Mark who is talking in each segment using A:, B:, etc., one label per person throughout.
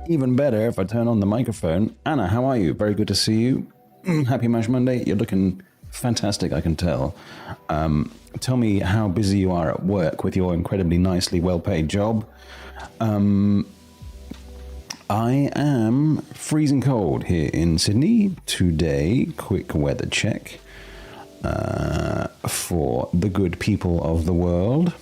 A: Even better if I turn on the microphone. Anna, how are you? Very good to see you. Happy Mash Monday. You're looking fantastic, I can tell. Tell me how busy you are at work with your incredibly nicely well-paid job. I am freezing cold here in Sydney today. Quick weather check for the good people of the world.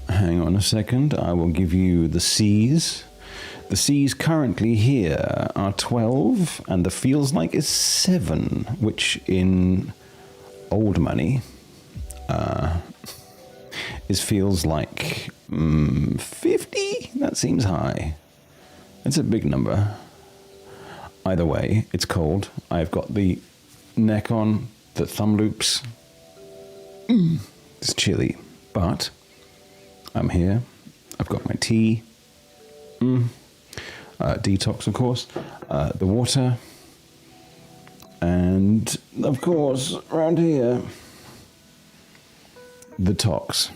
A: Hang on a second. I will give you the seas. The seas currently here are 12, and the feels like is 7, which in old money feels like 50. That seems high. It's a big number. Either way, it's cold. I've got the neck on, the thumb loops. It's chilly, but I'm here. I've got my tea. Detox, of course. The water. And, of course, around here, the tox.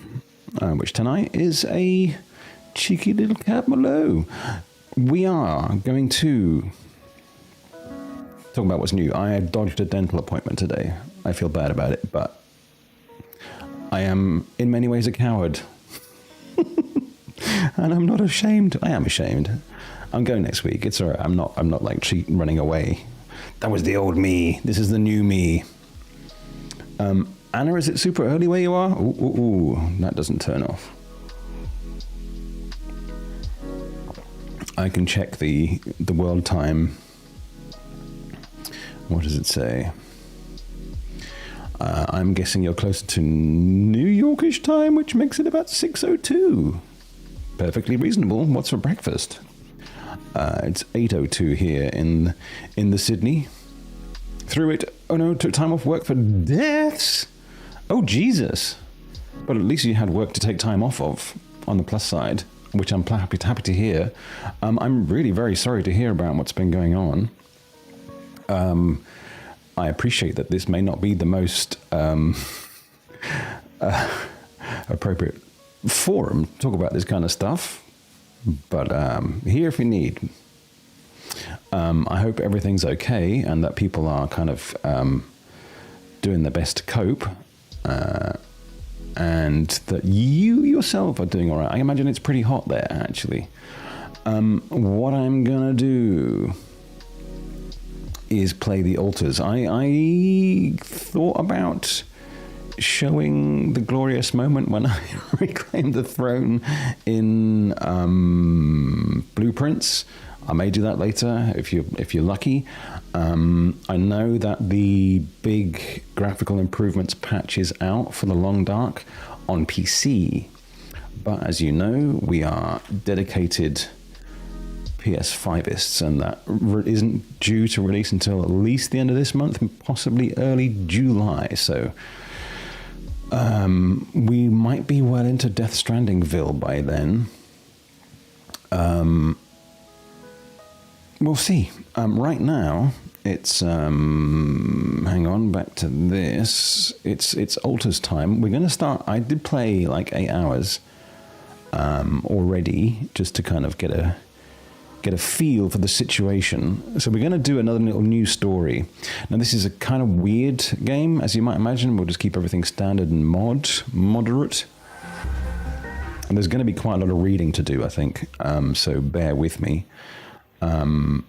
A: Which tonight is a cheeky little Cab Merlot. We are going to talk about what's new. I dodged a dental appointment today. I feel bad about it, but I am in many ways a coward. And I'm not ashamed. I am ashamed. I'm going next week. It's all right. I'm not like running away. That was the old me. This is the new me. Anna, is it super early where you are? Ooh, that doesn't turn off. I can check the world time. What does it say? I'm guessing you're closer to New Yorkish time, which makes it about 6:02. Perfectly reasonable. What's for breakfast? It's 8:02 here in the Sydney. Through it. Oh no, took time off work for deaths. Oh Jesus! But at least you had work to take time off of. On the plus side, which I'm happy to hear. I'm really very sorry to hear about what's been going on. I appreciate that this may not be the most appropriate forum to talk about this kind of stuff, but here if you need. I hope everything's okay and that people are kind of doing their best to cope, and that you yourself are doing all right. I imagine it's pretty hot there, actually. What I'm gonna do is play the altars. I thought about showing the glorious moment when I reclaimed the throne in Blueprints. I may do that later if you're lucky. I know that the big graphical improvements patch is out for the Long Dark on PC, but as you know, we are dedicated PS5ists, and that isn't due to release until at least the end of this month, possibly early July. So we might be well into Death Strandingville by then. We'll see. Right now, it's hang on, back to this. It's Altars time. We're going to start. I did play like 8 hours already, just to kind of get a feel for the situation. So we're going to do another little new story. Now this is a kind of weird game, as you might imagine. We'll just keep everything standard and moderate. And there's going to be quite a lot of reading to do, I think. So bear with me. Anna,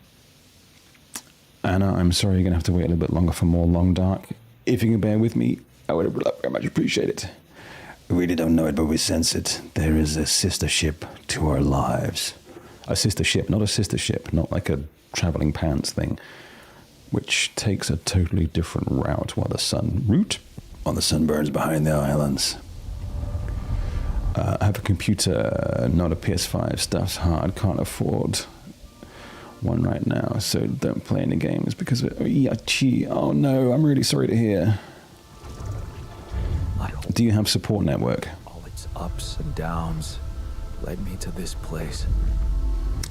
A: I'm sorry you're going to have to wait a little bit longer for more Long Dark. If you can bear with me, I would very much appreciate it. We really don't know it, but we sense it. There is a sister ship to our lives. A sister ship, not a sister ship, not like a traveling pants thing, which takes a totally different route while the sun burns behind the islands. I have a computer, not a PS5. Stuff's hard, can't afford one right now, so don't play any games because of it. Oh no, I'm really sorry to hear. Do you have support network?
B: All its ups and downs led me to this place.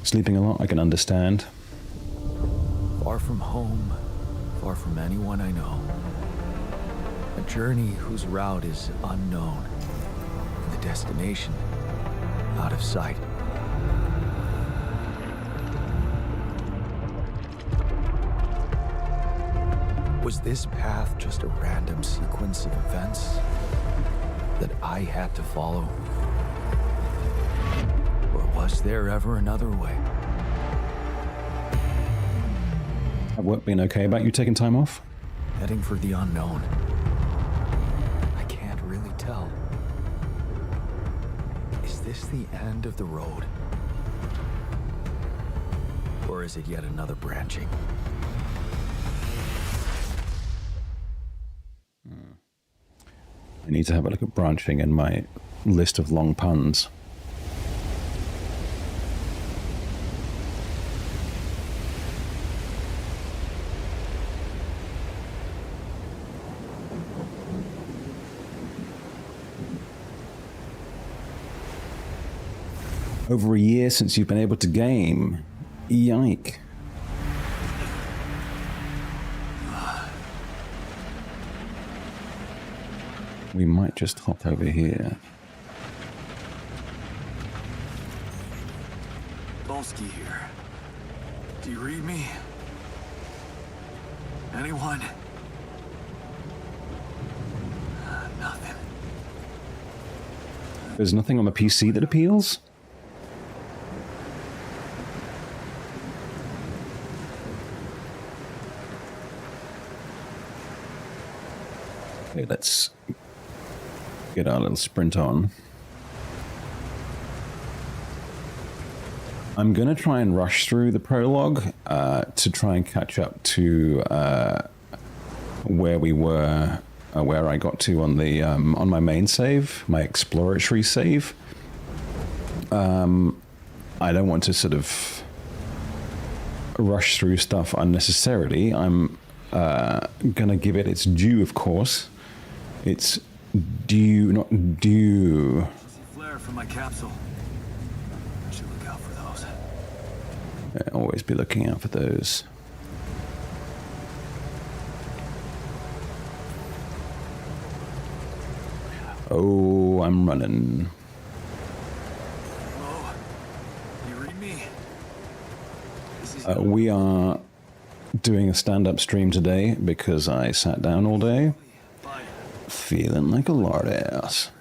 A: Sleeping a lot, I can understand.
B: Far from home, far from anyone I know. A journey whose route is unknown. The destination out of sight. Was this path just a random sequence of events that I had to follow? Or was there ever another way?
A: Have work been okay about you taking time off?
B: Heading for the unknown. I can't really tell. Is this the end of the road? Or is it yet another branching?
A: I need to have a look at branching in my list of long puns. Over a year since you've been able to game. Yike. We might just hop over here.
B: Dolski here. Do you read me? Anyone? Nothing.
A: There's nothing on the PC that appeals? Okay, let's get our little sprint on. I'm going to try and rush through the prologue to try and catch up to where we were, where I got to on the on my main save, my exploratory save. I don't want to sort of rush through stuff unnecessarily. I'm going to give it its due, of course. It's due, not due.
B: Flare from my capsule. I should look out for those.
A: Always be looking out for those. Oh, I'm running.
B: Hello? You read me?
A: We are doing a stand-up stream today because I sat down all day. Feeling like a lard ass.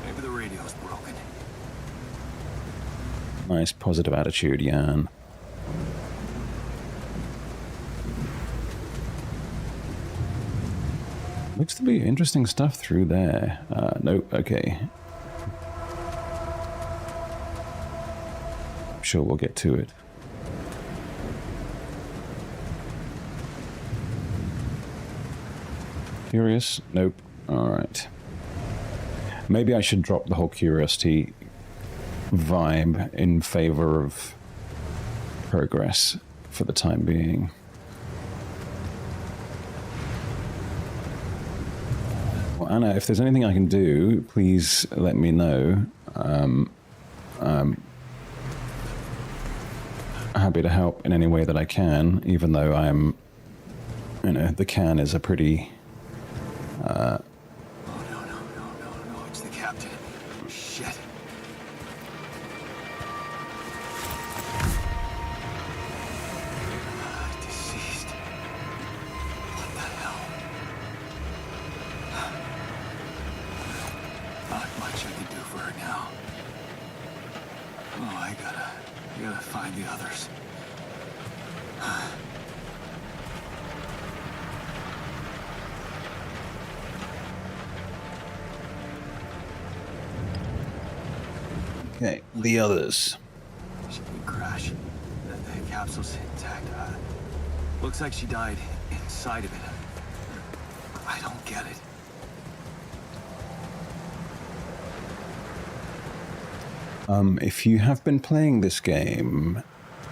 B: Maybe the radio's broken.
A: Nice positive attitude, Jan. Looks to be interesting stuff through there. Nope, okay. I'm sure we'll get to it. Curious? Nope. Alright. Maybe I should drop the whole curiosity vibe in favor of progress for the time being. Well, Anna, if there's anything I can do, please let me know. Happy to help in any way that I can, even though I'm, you know, the can is a pretty...
B: Oh, no, it's the captain. Shit. Deceased. What the hell? Not much I can do for her now. Oh, I gotta find the others.
A: Okay, the others.
B: Shipping crash. The capsule's intact. Looks like she died inside of it. I don't get it.
A: If you have been playing this game,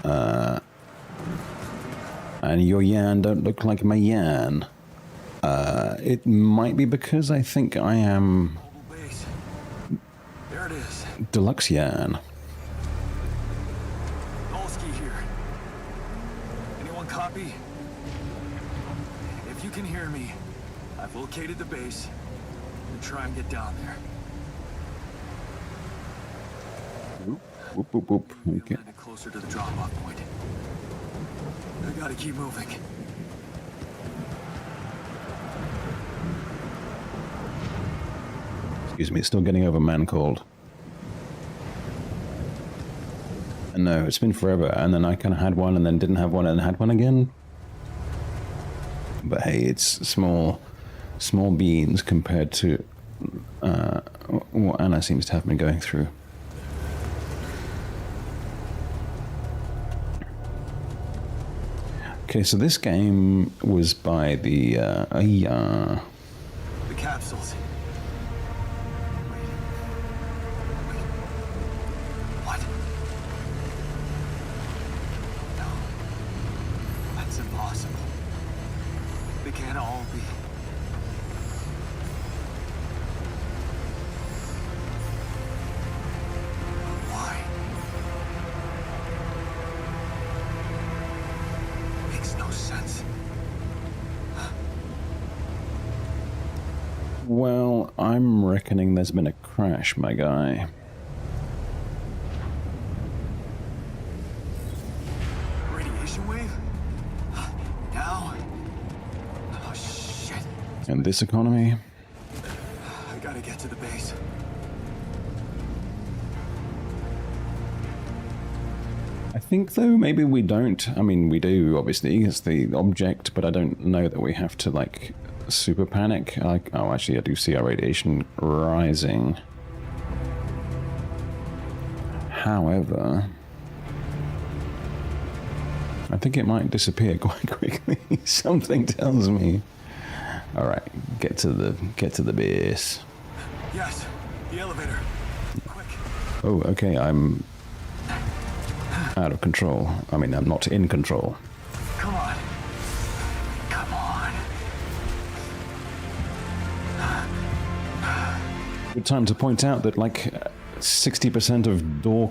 A: and your Yan don't look like my Yan, it might be because I think I am
B: Mobile base. There it is.
A: Deluxe Yan.
B: Dolski here. Anyone copy? If you can hear me, I've located the base. I'm gonna try and get down there.
A: Whoop, whoop, whoop. Okay.
B: Landed closer to the drop-off point. I gotta keep moving.
A: Excuse me, it's still getting over man cold. And no, it's been forever. And then I kind of had one and then didn't have one and had one again. But hey, it's small beans compared to what Anna seems to have been going through. Okay, so this game was by the
B: The capsules. Wait. What? No. That's impossible. They can't all be. Why? Makes no sense.
A: Well, I'm reckoning there's been a crash, my guy.
B: Radiation wave? Now? Oh, shit.
A: In this economy,
B: I gotta get to the base.
A: I think though maybe we don't. I mean, we do obviously. It's the object, but I don't know that we have to like super panic. Like, oh, actually, I do see our radiation rising. However, I think it might disappear quite quickly. Something tells me. All right, get to the base.
B: Yes, the elevator. Quick.
A: Oh, okay. I'm out of control. I mean, I'm not in control.
B: Come on. Come on.
A: Good time to point out that like 60% of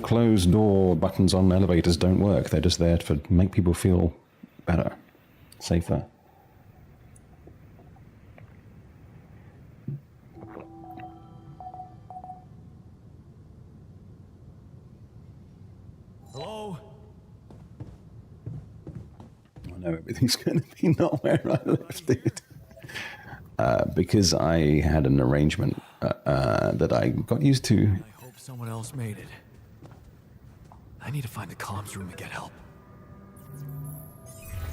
A: closed door buttons on elevators don't work. They're just there to make people feel better, safer.
B: Hello?
A: I know everything's going to be not where I left it. Because I had an arrangement that I got used to.
B: I hope someone else made it. I need to find the comms room to get help.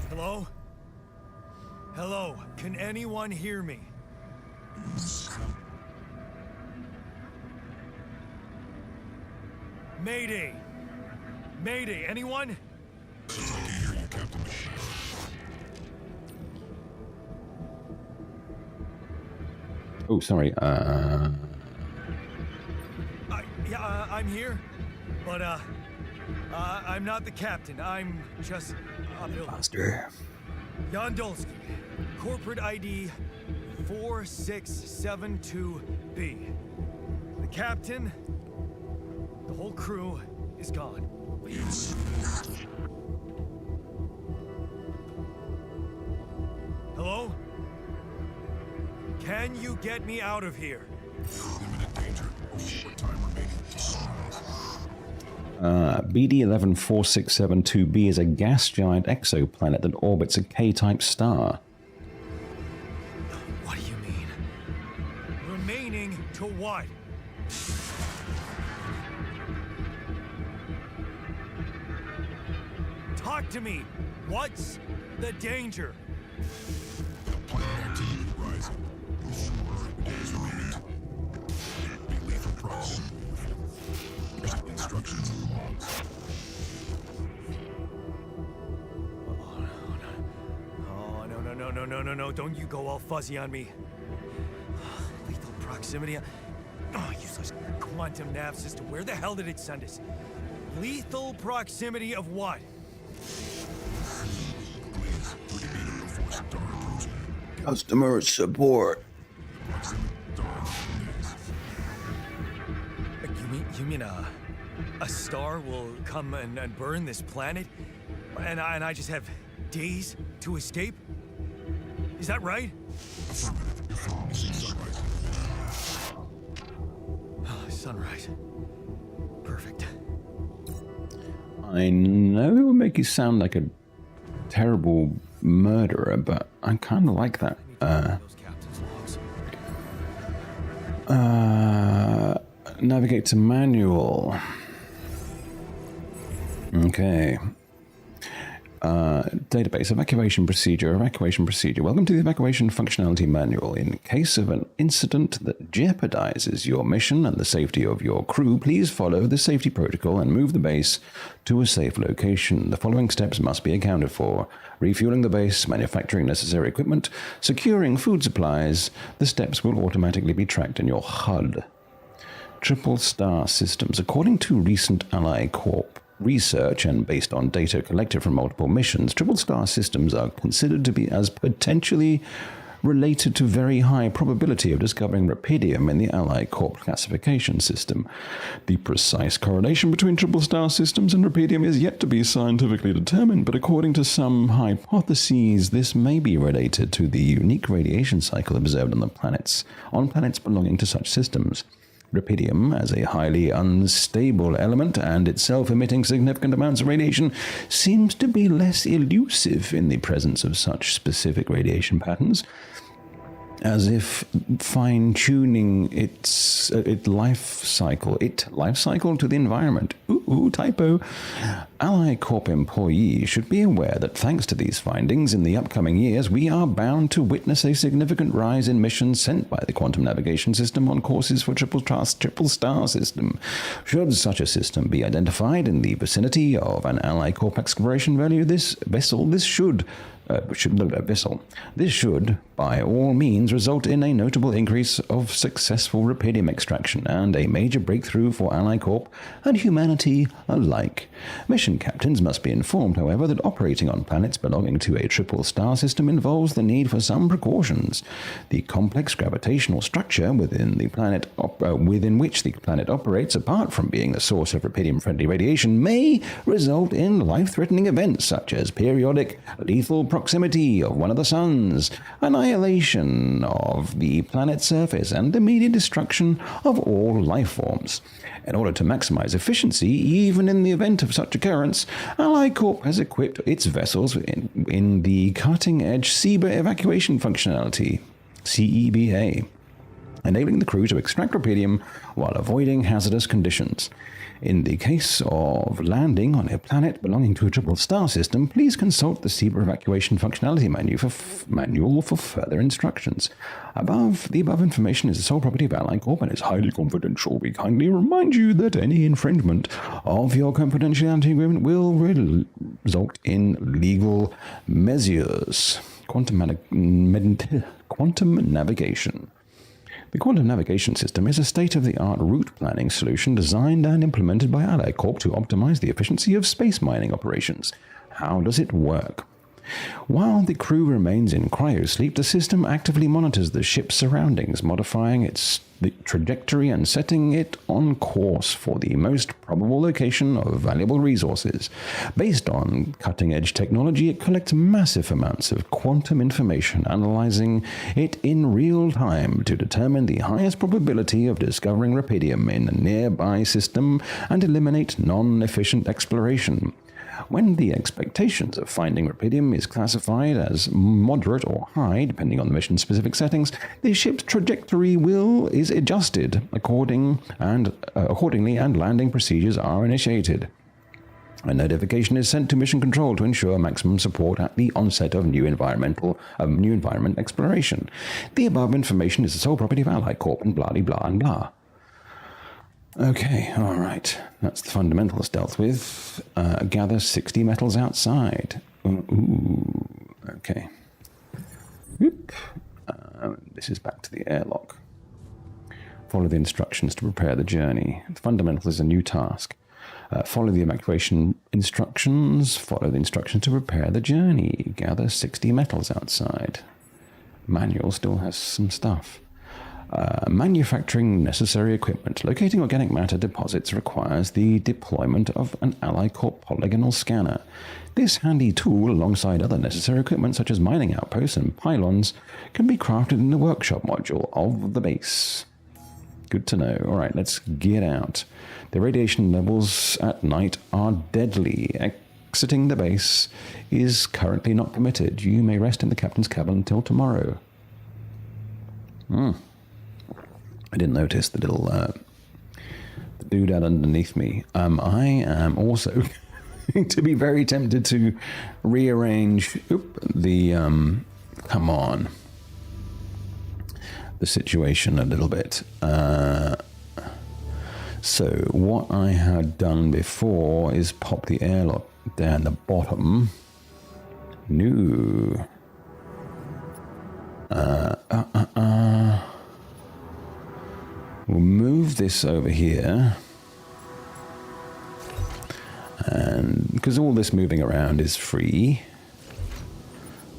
B: Hello? Hello? Can anyone hear me? Mayday! Mayday, anyone?
C: I can hear you, Captain.
A: Oh, sorry.
B: I'm here, but I'm not the captain. I'm just a builder.
A: Master.
B: Jan Dolski, corporate ID 4672B. The captain, the whole crew is gone. Hello? Can you get me out of here?
C: Imminent danger. What time remaining?
A: BD114672b is a gas giant exoplanet that orbits a K-type star.
B: What do you mean? Remaining to what? Talk to me. What's the danger?
C: Planet activity rising. Days remaining. Be lethal proximity. Instructions in the logs.
B: Oh, no. Don't you go all fuzzy on me. Lethal proximity. Oh, useless quantum nav system. Where the hell did it send us? Lethal proximity of what?
C: Please, indicator before star approaching.
A: Customer support.
C: Proximity star next.
B: You mean a star will come and burn this planet? And I just have days to escape? Is that right?
C: Affirmative. Sunrise.
B: Sunrise. Perfect.
A: I know it would make you sound like a terrible murderer, but I kind of like that.
B: Those captain's logs.
A: Navigate to manual. Okay. Database, evacuation procedure. Welcome to the evacuation functionality manual. In case of an incident that jeopardizes your mission and the safety of your crew, please follow the safety protocol and move the base to a safe location. The following steps must be accounted for: refueling the base, manufacturing necessary equipment, securing food supplies. The steps will automatically be tracked in your HUD. Triple star systems. According to recent Ally Corp research and based on data collected from multiple missions, triple star systems are considered to be as potentially related to very high probability of discovering rupidium in the Ally Corp classification system. The precise correlation between triple star systems and rupidium is yet to be scientifically determined, but according to some hypotheses, this may be related to the unique radiation cycle observed on planets belonging to such systems. Rupidium, as a highly unstable element and itself emitting significant amounts of radiation, seems to be less elusive in the presence of such specific radiation patterns, as if fine-tuning its life cycle to the environment. Ooh, typo. Ally Corp employees should be aware that thanks to these findings, in the upcoming years, we are bound to witness a significant rise in missions sent by the quantum navigation system on courses for triple star system. Should such a system be identified in the vicinity of an Ally Corp exploration value, this should, by all means, result in a notable increase of successful rupidium extraction and a major breakthrough for Ally Corp and humanity alike. Mission captains must be informed, however, that operating on planets belonging to a triple star system involves the need for some precautions. The complex gravitational structure within which the planet operates, apart from being the source of rupidium-friendly radiation, may result in life-threatening events such as periodic lethal proximity of one of the suns, annihilation of the planet's surface, and immediate destruction of all life forms. In order to maximize efficiency, even in the event of such occurrence, Ally Corp has equipped its vessels in the cutting-edge SEBA evacuation functionality, CEBA, enabling the crew to extract rupidium while avoiding hazardous conditions. In the case of landing on a planet belonging to a triple star system, please consult the SEBA evacuation functionality manual for further instructions. The above information is the sole property of Ally Corp and is highly confidential. We kindly remind you that any infringement of your confidentiality agreement will result in legal measures. Quantum navigation. The quantum navigation system is a state-of-the-art route planning solution designed and implemented by Ally Corp to optimize the efficiency of space mining operations. How does it work? While the crew remains in cryosleep, the system actively monitors the ship's surroundings, modifying its trajectory and setting it on course for the most probable location of valuable resources. Based on cutting-edge technology, it collects massive amounts of quantum information, analyzing it in real time to determine the highest probability of discovering rupidium in a nearby system and eliminate non-efficient exploration. When the expectations of finding rupidium is classified as moderate or high, depending on the mission-specific settings, the ship's trajectory is adjusted accordingly, and landing procedures are initiated. A notification is sent to Mission Control to ensure maximum support at the onset of new environment exploration. The above information is the sole property of Ally Corp and blah, blah, and blah. Okay, all right. That's the fundamentals dealt with. Gather 60 metals outside. Ooh, okay. Whoop. This is back to the airlock. Follow the instructions to prepare the journey. The fundamentals is a new task. Follow the evacuation instructions. Follow the instructions to prepare the journey. Gather 60 metals outside. Manual still has some stuff. Manufacturing necessary equipment. Locating organic matter deposits requires the deployment of an Ally Corp polygonal scanner. This handy tool, alongside other necessary equipment such as mining outposts and pylons, can be crafted in the workshop module of the base. Good to know. All right, let's get out. The radiation levels at night are deadly. Exiting the base is currently not permitted. You may rest in the captain's cabin until tomorrow. I didn't notice the little the dude out underneath me. I am also going to be very tempted to rearrange the the situation a little bit. So what I had done before is pop the airlock down the bottom. No. We'll move this over here. And because all this moving around is free,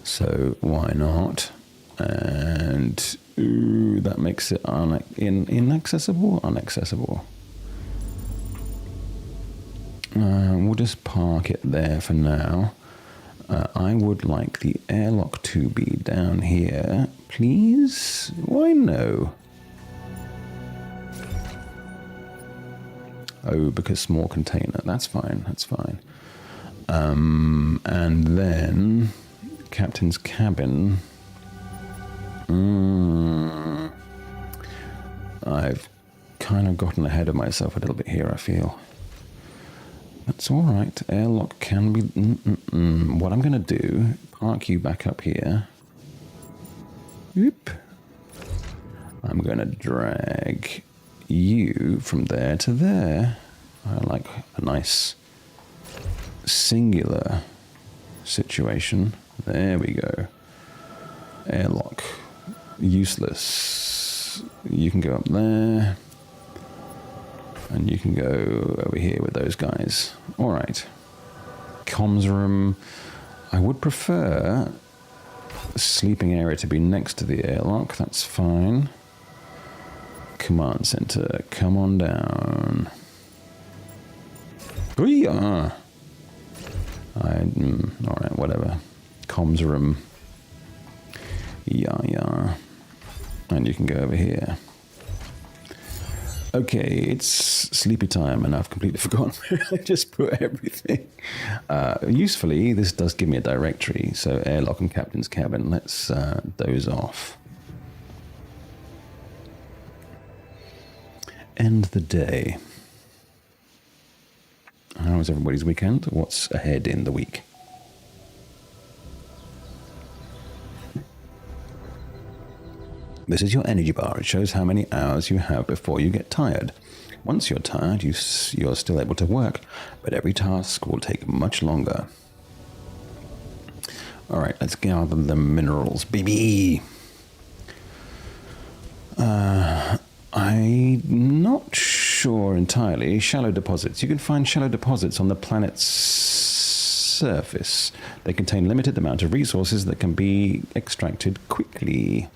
A: so why not? And ooh, that makes it inaccessible? Unaccessible. We'll just park it there for now. I would like the airlock to be down here, please. Why no? Oh, because small container. That's fine. That's fine. And then captain's cabin. I've kind of gotten ahead of myself a little bit here, I feel. That's all right. Airlock can be... What I'm going to do, park you back up here. Oop. I'm going to drag you from there to there. I like a nice singular situation. There we go. Airlock. Useless. You can go up there. And you can go over here with those guys. All right. Comms room. I would prefer the sleeping area to be next to the airlock. That's fine. Command center. Come on down. All right, whatever. Comms room. Yeah. And you can go over here. Okay, it's sleepy time, and I've completely forgotten where I just put everything. Usefully, this does give me a directory, so airlock and captain's cabin. Let's doze off. End the day. How was everybody's weekend? What's ahead in the week? This is your energy bar. It shows how many hours you have before you get tired. Once you're tired, you're still able to work, but every task will take much longer. All right, let's gather the minerals, baby. I'm not sure entirely. Shallow deposits. You can find shallow deposits on the planet's surface. They contain limited amount of resources that can be extracted quickly.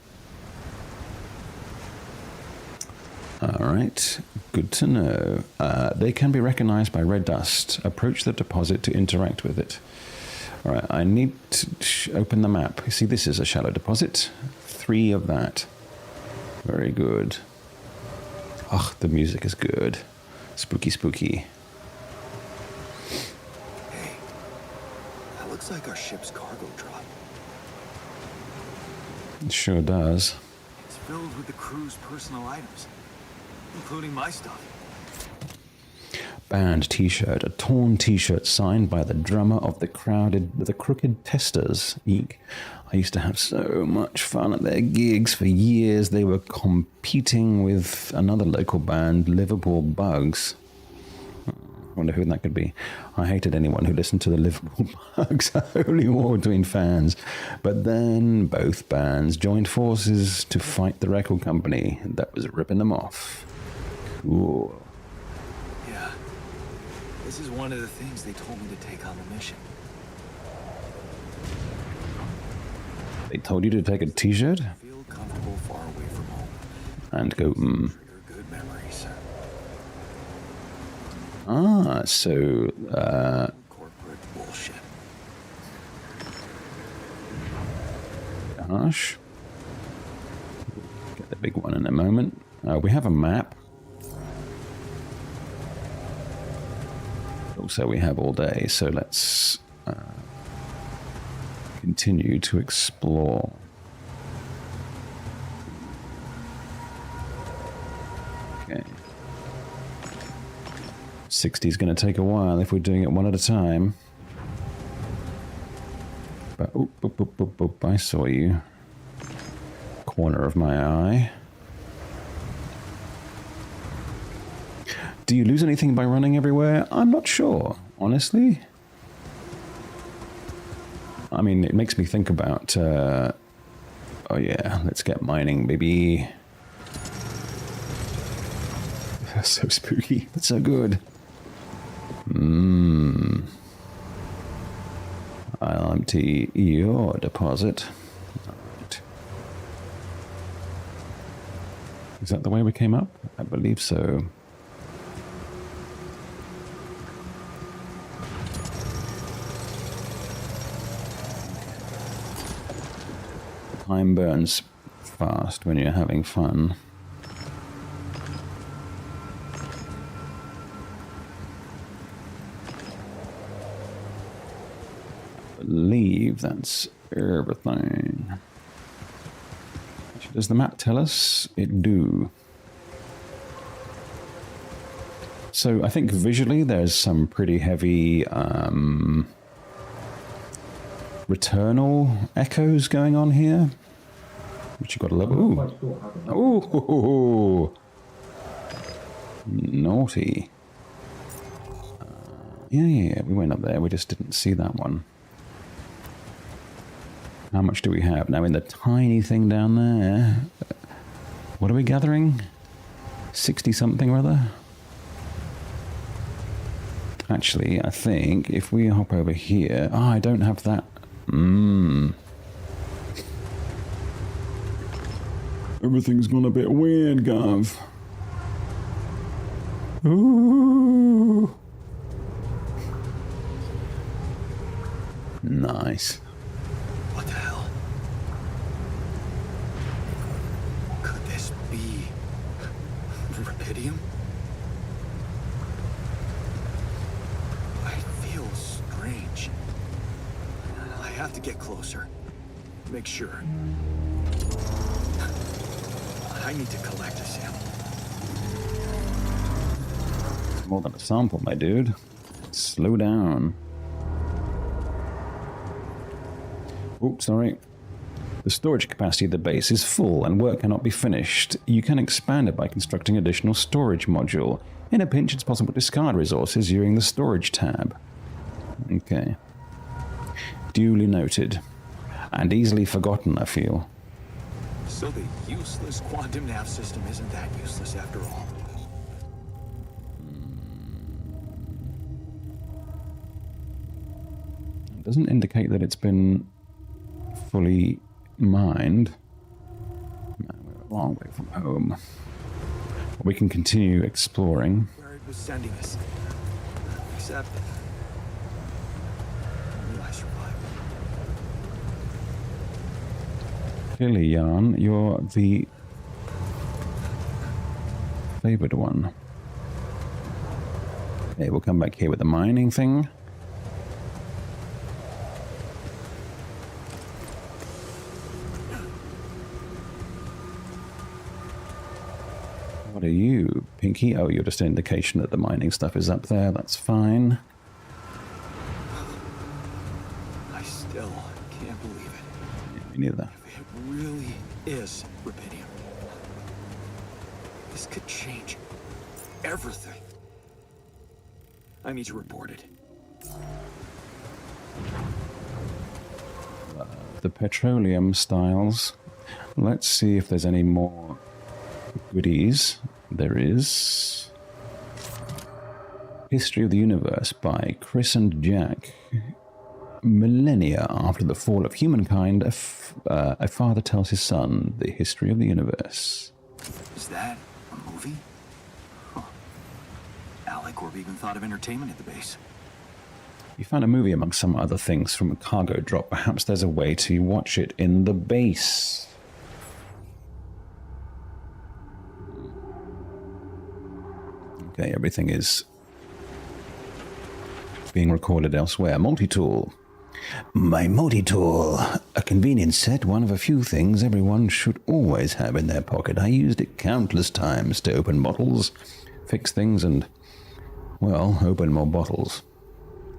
A: All right, good to know. They can be recognized by red dust. Approach the deposit to interact with it. All right, I need to open the map. You see, this is a shallow deposit. 3 of that. Very good. Oh, the music is good. Spooky, spooky.
B: Hey, that looks like our ship's cargo drop.
A: It sure does.
B: It's filled with the crew's personal items, including my stuff.
A: Band t-shirt, a torn t-shirt signed by the drummer of the Crooked Testers. Eek. I used to have so much fun at their gigs for years. They were competing with another local band, Liverpool Bugs. I wonder who that could be. I hated anyone who listened to the Liverpool Bugs. A holy war between fans. But then both bands joined forces to fight the record company that was ripping them off. Cool.
B: Yeah. This is one of the things they told me to take on the mission.
A: They told you to take a t-shirt?
B: Feel comfortable far away from home.
A: And go,
B: Trigger good memories.
A: So,
B: Corporate bullshit.
A: gosh. Get the big one in a moment. We have a map. so we have all day, so let's continue to explore. Okay. 60 is going to take a while if we're doing it one at a time. But, oop, I saw you. Corner of my eye. Do you lose anything by running everywhere? I'm not sure, honestly. I mean, it makes me think about, oh yeah, let's get mining, baby. That's so spooky. That's so good. I'll empty your deposit. Right. Is that the way we came up? I believe so. Time burns fast when you're having fun. I believe that's everything. Does the map tell us? It do. So I think visually there's some pretty heavy returnal echoes going on here, which you got to love. Ooh, naughty. Yeah, we went up there. We just didn't see that one. How much do we have now in the tiny thing down there? What are we gathering? 60 something or other. Actually, I think if we hop over here, I don't have that. Everything's gone a bit weird, Gav. Ooh. Nice.
B: What the hell? Could this be rubidium? It feels strange. I have to get closer. Make sure. I need to collect a sample.
A: It's more than a sample, my dude. Slow down. Oops, sorry. The storage capacity of the base is full and work cannot be finished. You can expand it by constructing additional storage module. In a pinch, it's possible to discard resources using the storage tab. Okay. Duly noted. And easily forgotten, I feel.
B: So the useless quantum nav system isn't that useless after all.
A: It doesn't indicate that it's been fully mined. Man, we're a long way from home. We can continue exploring.
B: Where it was sending us. Except... only I survived.
A: Clearly, Jan, you're the favored one. Okay, we'll come back here with the mining thing. What are you, Pinky? Oh, you're just an indication that the mining stuff is up there. That's fine.
B: I still can't believe it.
A: Yeah, me neither.
B: It really is rubidium. This could change everything. I need to report it.
A: The petroleum styles. Let's see if there's any more goodies. There is. History of the Universe by Chris and Jack. Millennia after the fall of humankind, a father tells his son the history of the universe.
B: Is that a movie? Huh. Alicorp even thought of entertainment at the base.
A: You found a movie among some other things from a cargo drop. Perhaps there's a way to watch it in the base. Okay, everything is being recorded elsewhere. Multi-tool. My multi-tool. A convenient set, one of a few things everyone should always have in their pocket. I used it countless times to open bottles, fix things, and, well, open more bottles.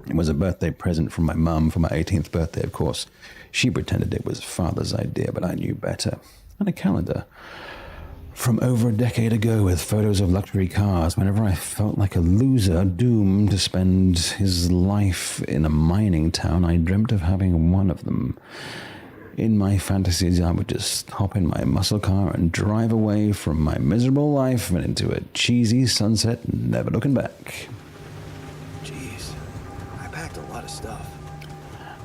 A: It was a birthday present from my mum for my 18th birthday, of course. She pretended it was father's idea, but I knew better. And a calendar from over a decade ago with photos of luxury cars. Whenever I felt like a loser doomed to spend his life in a mining town, I dreamt of having one of them. In my fantasies, I would just hop in my muscle car and drive away from my miserable life and into a cheesy sunset, never looking back.
B: Jeez, I packed a lot of stuff.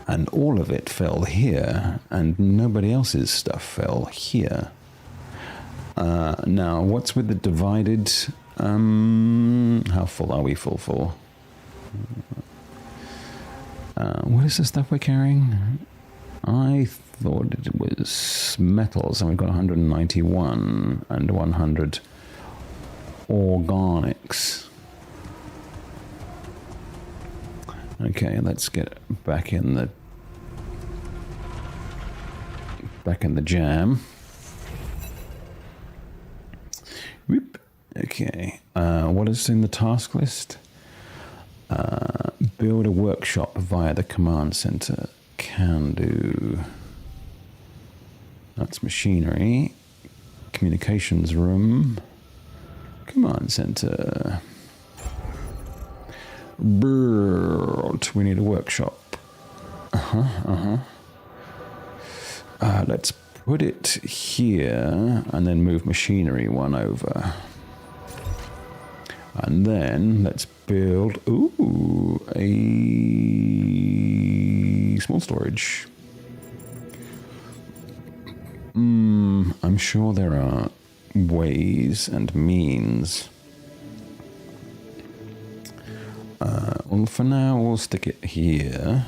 A: And all of it fell here, and nobody else's stuff fell here. Now, what's with the divided... how full are we full? What is the stuff we're carrying? I thought it was metals, and we've got 191 and 100 organics. Okay, let's get back in the jam. Whoop. Okay. What is in the task list? Build a workshop via the command center. Can do. That's machinery. Communications room. Command center. Bird. We need a workshop. Let's put it here and then move machinery one over. And then let's build, a small storage. I'm sure there are ways and means. Well, for now, we'll stick it here.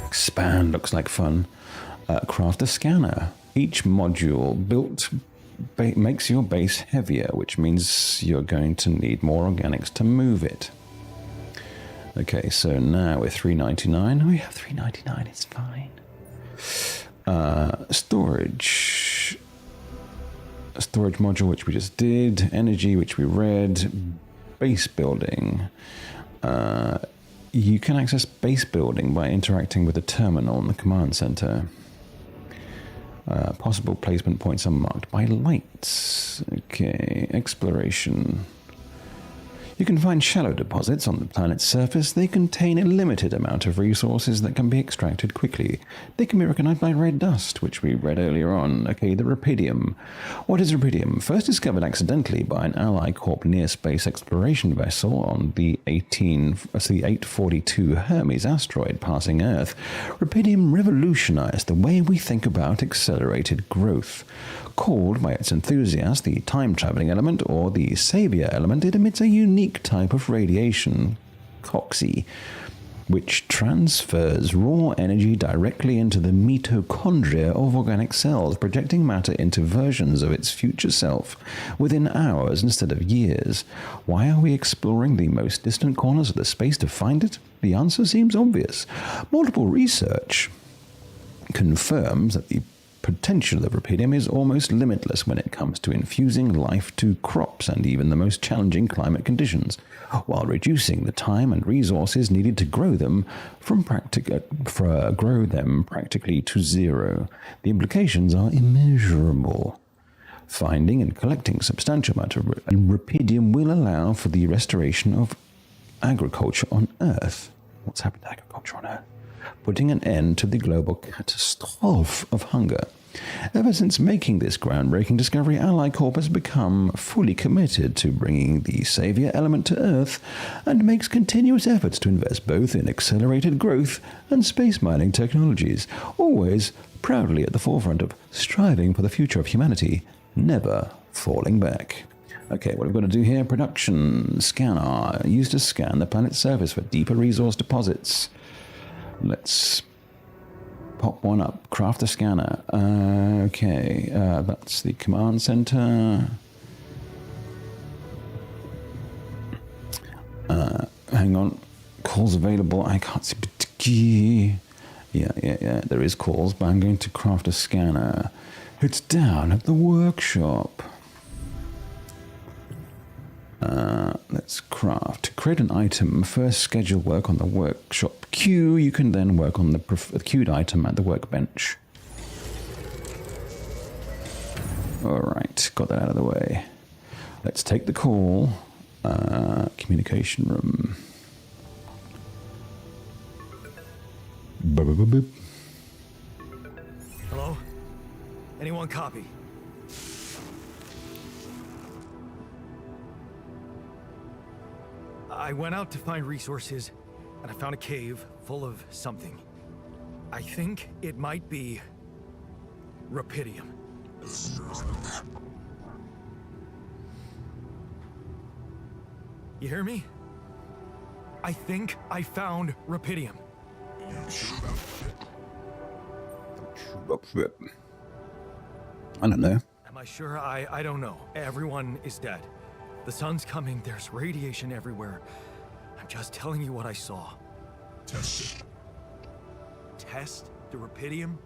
A: Expand looks like fun. Craft a scanner. Each module built makes your base heavier, which means you're going to need more organics to move it. Okay, so now we're $3.99. We have $3.99, it's fine. Storage. A storage module, which we just did. Energy, which we read. Base building. You can access base building by interacting with the terminal in the command center. Possible placement points are marked by lights. Okay, exploration. You can find shallow deposits on the planet's surface. They contain a limited amount of resources that can be extracted quickly. They can be recognized by red dust, which we read earlier on. Okay, the Rupidium. What is Rupidium? First discovered accidentally by an Ally Corp near-space exploration vessel on the 842 Hermes asteroid passing Earth. Rupidium revolutionized the way we think about accelerated growth. Called by its enthusiasts the time-traveling element or the savior element, it emits a unique type of radiation, COXY, which transfers raw energy directly into the mitochondria of organic cells, projecting matter into versions of its future self within hours instead of years. Why are we exploring the most distant corners of the space to find it? The answer seems obvious. Multiple research confirms that the potential of Rupidium is almost limitless when it comes to infusing life to crops and even the most challenging climate conditions, while reducing the time and resources needed to grow them practically to zero. The implications are immeasurable. Finding and collecting substantial amount of Rupidium will allow for the restoration of agriculture on Earth. What's happened to agriculture on Earth? Putting an end to the global catastrophe of hunger. Ever since making this groundbreaking discovery, Ally Corp has become fully committed to bringing the savior element to Earth and makes continuous efforts to invest both in accelerated growth and space mining technologies, always proudly at the forefront of striving for the future of humanity, never falling back. Okay, what we've got to do here, production, scanner, used to scan the planet's surface for deeper resource deposits. Let's pop one up, craft a scanner. Okay, that's the command center. Hang hang on. Calls available. I can't see. Yeah. There is calls, but I'm going to craft a scanner. It's down at the workshop. Let's craft. To create an item, first schedule work on the workshop queue. You can then work on the queued item at the workbench. Alright, got that out of the way. Let's take the call. Communication room. Boop.
B: Hello? Anyone copy? I went out to find resources, and I found a cave full of something. I think it might be rupidium. You hear me? I think I found rupidium.
A: I don't know.
B: Am I sure? I don't know. Everyone is dead. The sun's coming, there's radiation everywhere. I'm just telling you what I saw.
C: Test it.
B: Test the rupidium?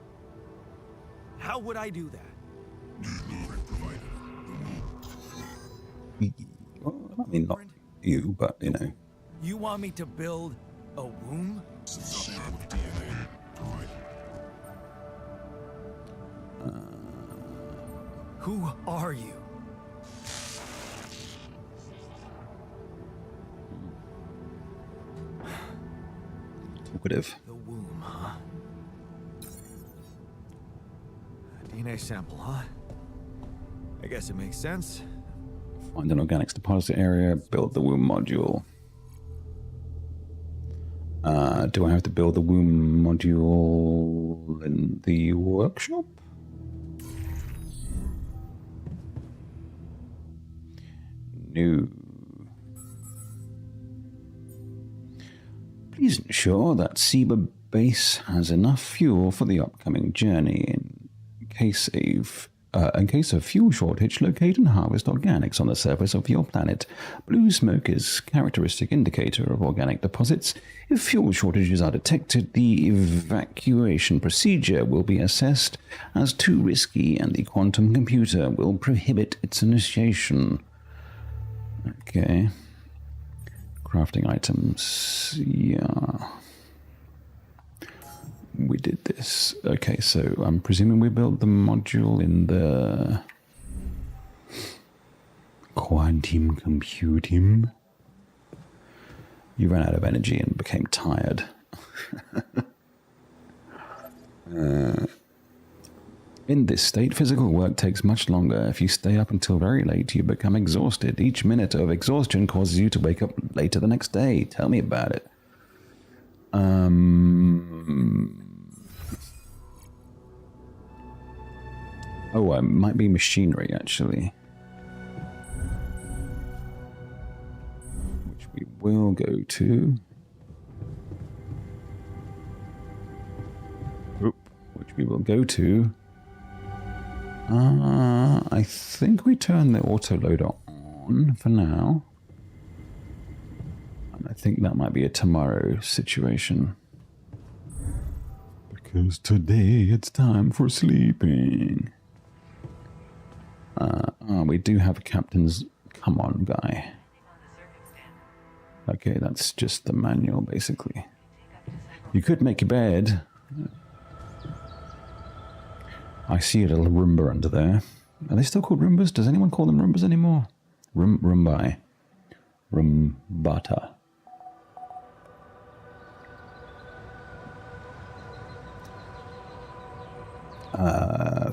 B: How would I do that?
A: Well, I mean, not you, but, you know.
B: You want me to build a womb?
C: Sample of DNA. Provide.
B: Who are you?
A: Talkative.
B: The womb, huh? A DNA sample, huh? I guess it makes sense.
A: Find an organics deposit area, build the womb module. Do I have to build the womb module in the workshop? No. Please ensure that Seba Base has enough fuel for the upcoming journey. In case of fuel shortage, locate and harvest organics on the surface of your planet. Blue smoke is characteristic indicator of organic deposits. If fuel shortages are detected, the evacuation procedure will be assessed as too risky and the quantum computer will prohibit its initiation. Okay. Crafting items. Yeah. We did this. Okay, so I'm presuming we built the module in the quantum computing. You ran out of energy and became tired. In this state, physical work takes much longer. If you stay up until very late, you become exhausted. Each minute of exhaustion causes you to wake up later the next day. Tell me about it. Oh, it might be machinery, actually. Which we will go to. Which we will go to. I think we turn the autoloader on for now. And I think that might be a tomorrow situation. Because today it's time for sleeping. We do have a captain's come on guy. Okay, that's just the manual basically. You could make your bed. I see a little Roomba under there. Are they still called Roombas? Does anyone call them Roombas anymore? Roombai. Roombata.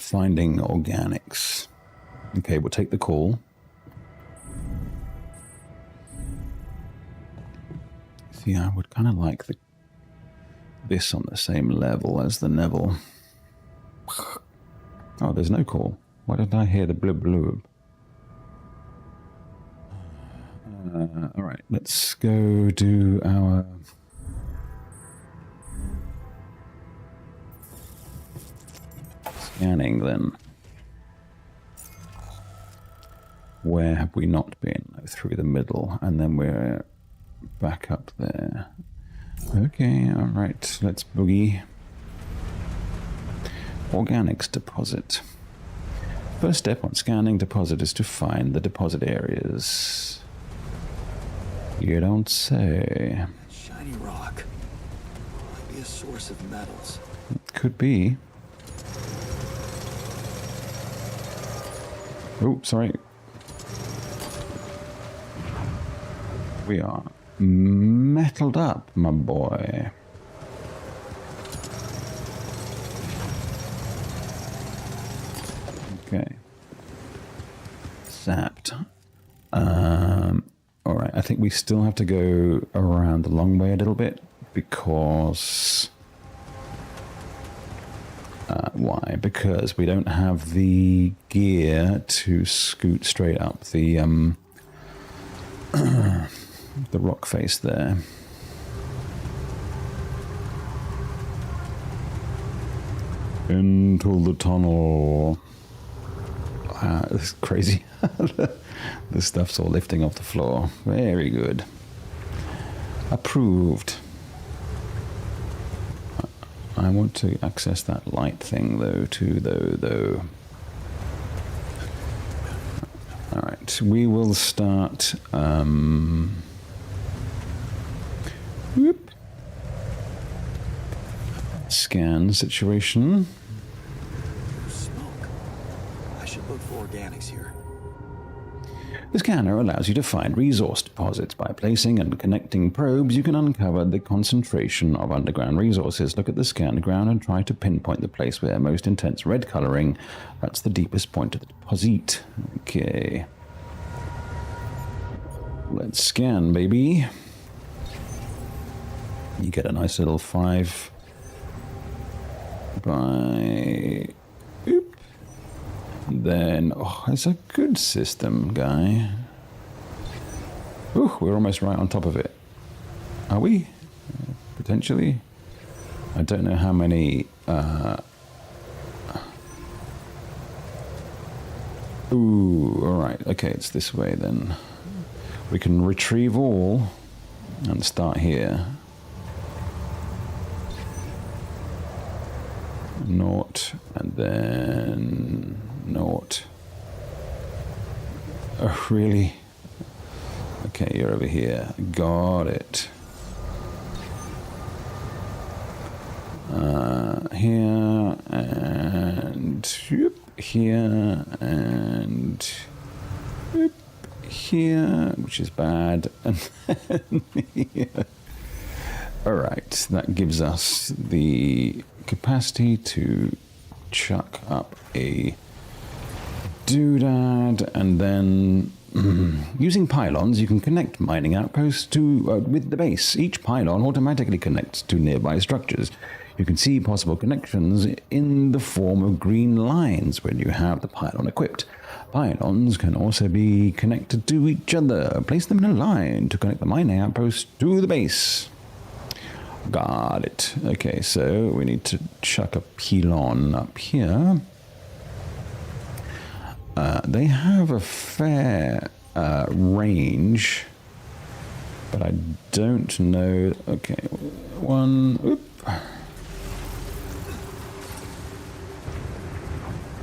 A: Finding organics. Okay, we'll take the call. See, I would kind of like this on the same level as the Neville. Oh, there's no call. Why did I hear the blub blub? Alright, let's go do our... scanning then. Where have we not been? Through the middle, and then we're back up there. Okay, alright, let's boogie. Organics deposit. First step on scanning deposit is to find the deposit areas. You don't say.
D: Shiny rock. Might be a source of metals.
A: Could be. Oh, sorry. We are metalled up, my boy. Okay. Zapped. Alright, I think we still have to go around the long way a little bit because... why? Because we don't have the gear to scoot straight up the the rock face there. Into the tunnel. This is crazy. The stuff's all lifting off the floor. Very good. Approved. I want to access that light thing though too though. Alright, we will start whoop. Scan situation.
D: Smoke. I should look for organics here.
A: The scanner allows you to find resource deposits. By placing and connecting probes, you can uncover the concentration of underground resources. Look at the scanned ground and try to pinpoint the place where most intense red coloring. That's the deepest point of the deposit. Okay. Let's scan, baby. You get a nice little 5 by... Oop. Then, oh, it's a good system, guy. Ooh, we're almost right on top of it. Are we? Potentially? I don't know how many... Ooh, alright. Okay, it's this way then. We can retrieve all and start here. Naught, and then... Naught. Oh, really? Okay, you're over here. Got it. Here, and whoop, here, and whoop, here, which is bad. And then here. Alright, that gives us the capacity to chuck up a doodad, and then using pylons you can connect mining outposts to with the base. Each pylon automatically connects to nearby structures. You can see possible connections in the form of green lines when you have the pylon equipped. Pylons can also be connected to each other. Place them in a line to connect the mining outpost to the base. Got it. Okay, so we need to chuck a pylon up here. They have a fair range, but I don't know. Okay, one. Oop.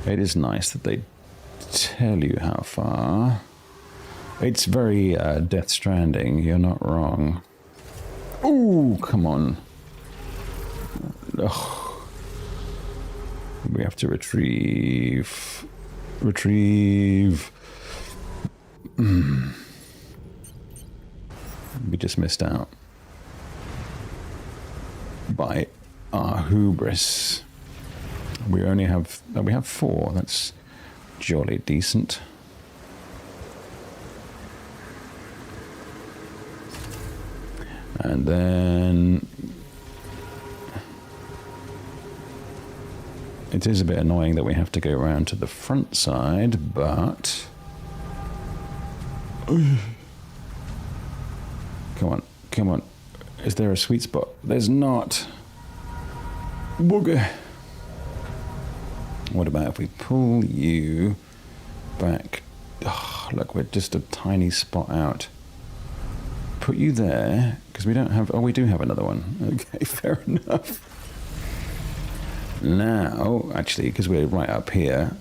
A: It is nice that they tell you how far. It's very Death Stranding. You're not wrong. Oh, come on. Ugh. We have to retrieve. We just missed out by our hubris. We only have... we have 4. That's jolly decent. And then... it is a bit annoying that we have to go around to the front side, but... come on, come on. Is there a sweet spot? There's not. Booger. What about if we pull you back? Oh, look, we're just a tiny spot out. put you there, because we don't have... Oh, we do have another one. Okay, fair enough. Now, actually, because we're right up here,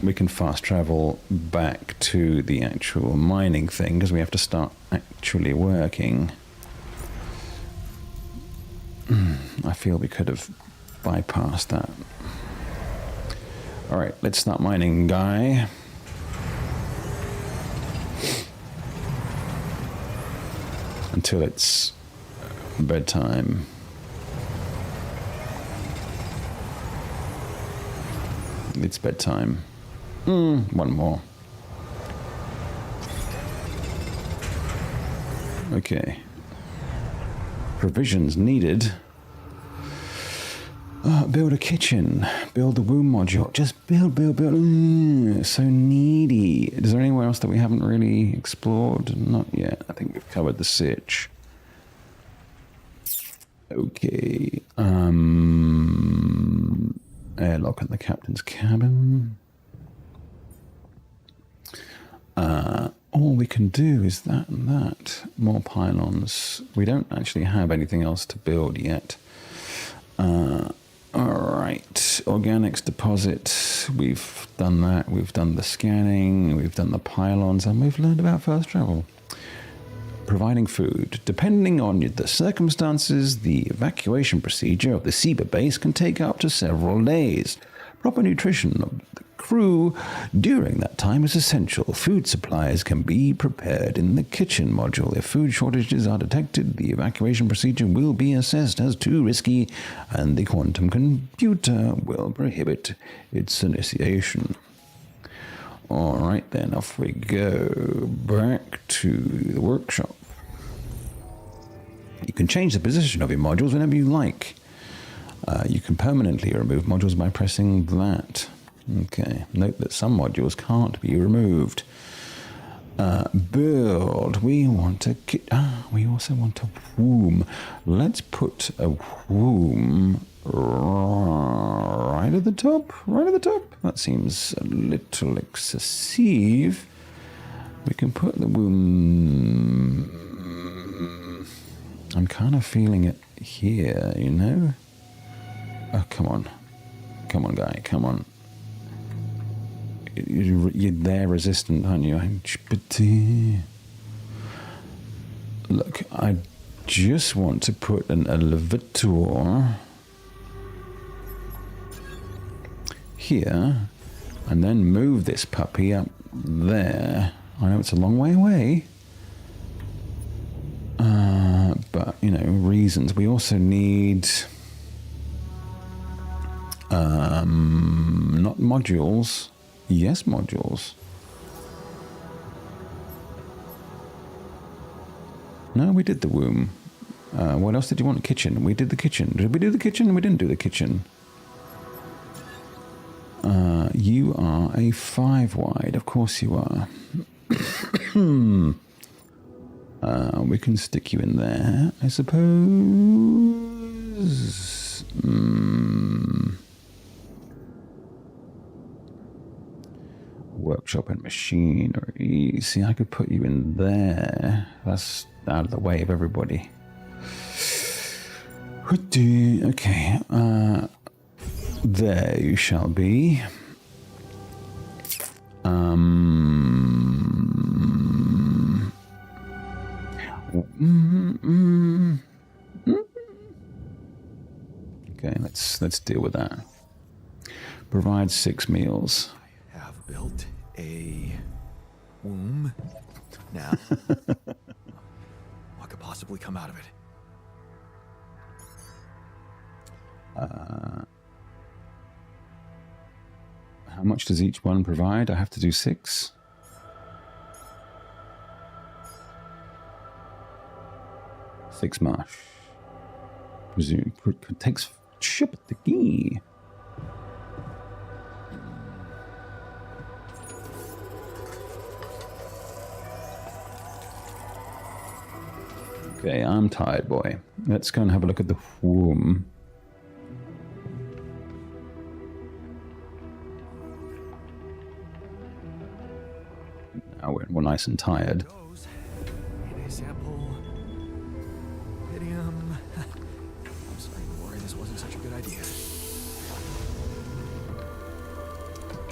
A: we can fast travel back to the actual mining thing, because we have to start actually working. I feel we could have bypassed that. Alright, let's start mining, guy. Until it's bedtime. It's bedtime. One more. Okay. Provisions needed. Build a kitchen. Build the womb module. Just build. So needy. Is there anywhere else that we haven't really explored? Not yet. I think we've covered the sitch. Okay. Airlock in the captain's cabin. All we can do is that and that. More pylons. We don't actually have anything else to build yet. Alright. Organics deposit. We've done that. We've done the scanning. We've done the pylons. And we've learned about fast travel. Providing food. Depending on the circumstances, the evacuation procedure of the Seba base can take up to several days. Proper nutrition of the crew during that time is essential. Food supplies can be prepared in the kitchen module. If food shortages are detected, the evacuation procedure will be assessed as too risky, and the quantum computer will prohibit its initiation. Alright then, off we go. Back to the workshop. You can change the position of your modules whenever you like. You can permanently remove modules by pressing that. Okay, note that some modules can't be removed. Build. We want a we also want a womb. Let's put a womb right at the top. Right at the top. That seems a little excessive. We can put the womb... I'm kind of feeling it here, you know? Oh, come on. Come on, guy. Come on. You're there resistant, aren't you? Look, I just want to put an elevator here and then move this puppy up there. I know it's a long way away. But, you know, reasons. We also need... not modules. Yes, modules. No, we did the womb. What else did you want? Kitchen. We did the kitchen. Did we do the kitchen? We didn't do the kitchen. You are a 5 wide. Of course you are. We can stick you in there, I suppose. Workshop and machinery. See, I could put you in there. That's out of the way of everybody. Okay. There you shall be. Okay, let's deal with that. Provide 6 meals.
D: I have built a womb. Now, what could possibly come out of it?
A: How much does each one provide? I have to do 6. Six marsh. Presume takes ship the key. Okay, I'm tired, boy. Let's go and have a look at the womb. Now we're nice and tired.
B: In a sample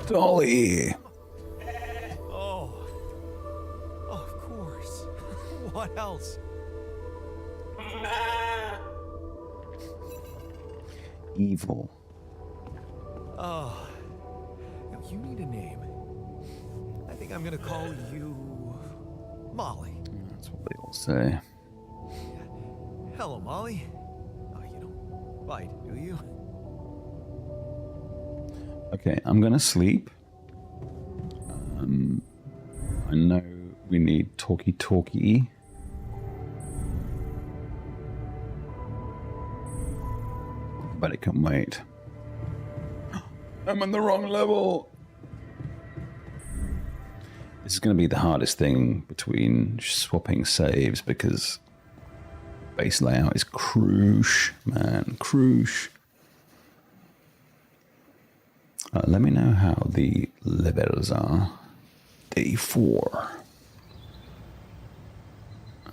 A: Dolly!
B: Oh. Oh, of course. What else?
A: Evil.
B: Oh. Now, you need a name. I think I'm gonna call you Molly.
A: That's what they all say.
B: Hello, Molly. Oh, you don't bite, do you?
A: Okay, I'm gonna sleep. I know we need talkie. But it can wait. I'm on the wrong level. This is going to be the hardest thing between swapping saves because base layout is crucial, man, crucial. Let me know how the levels are. Day 4.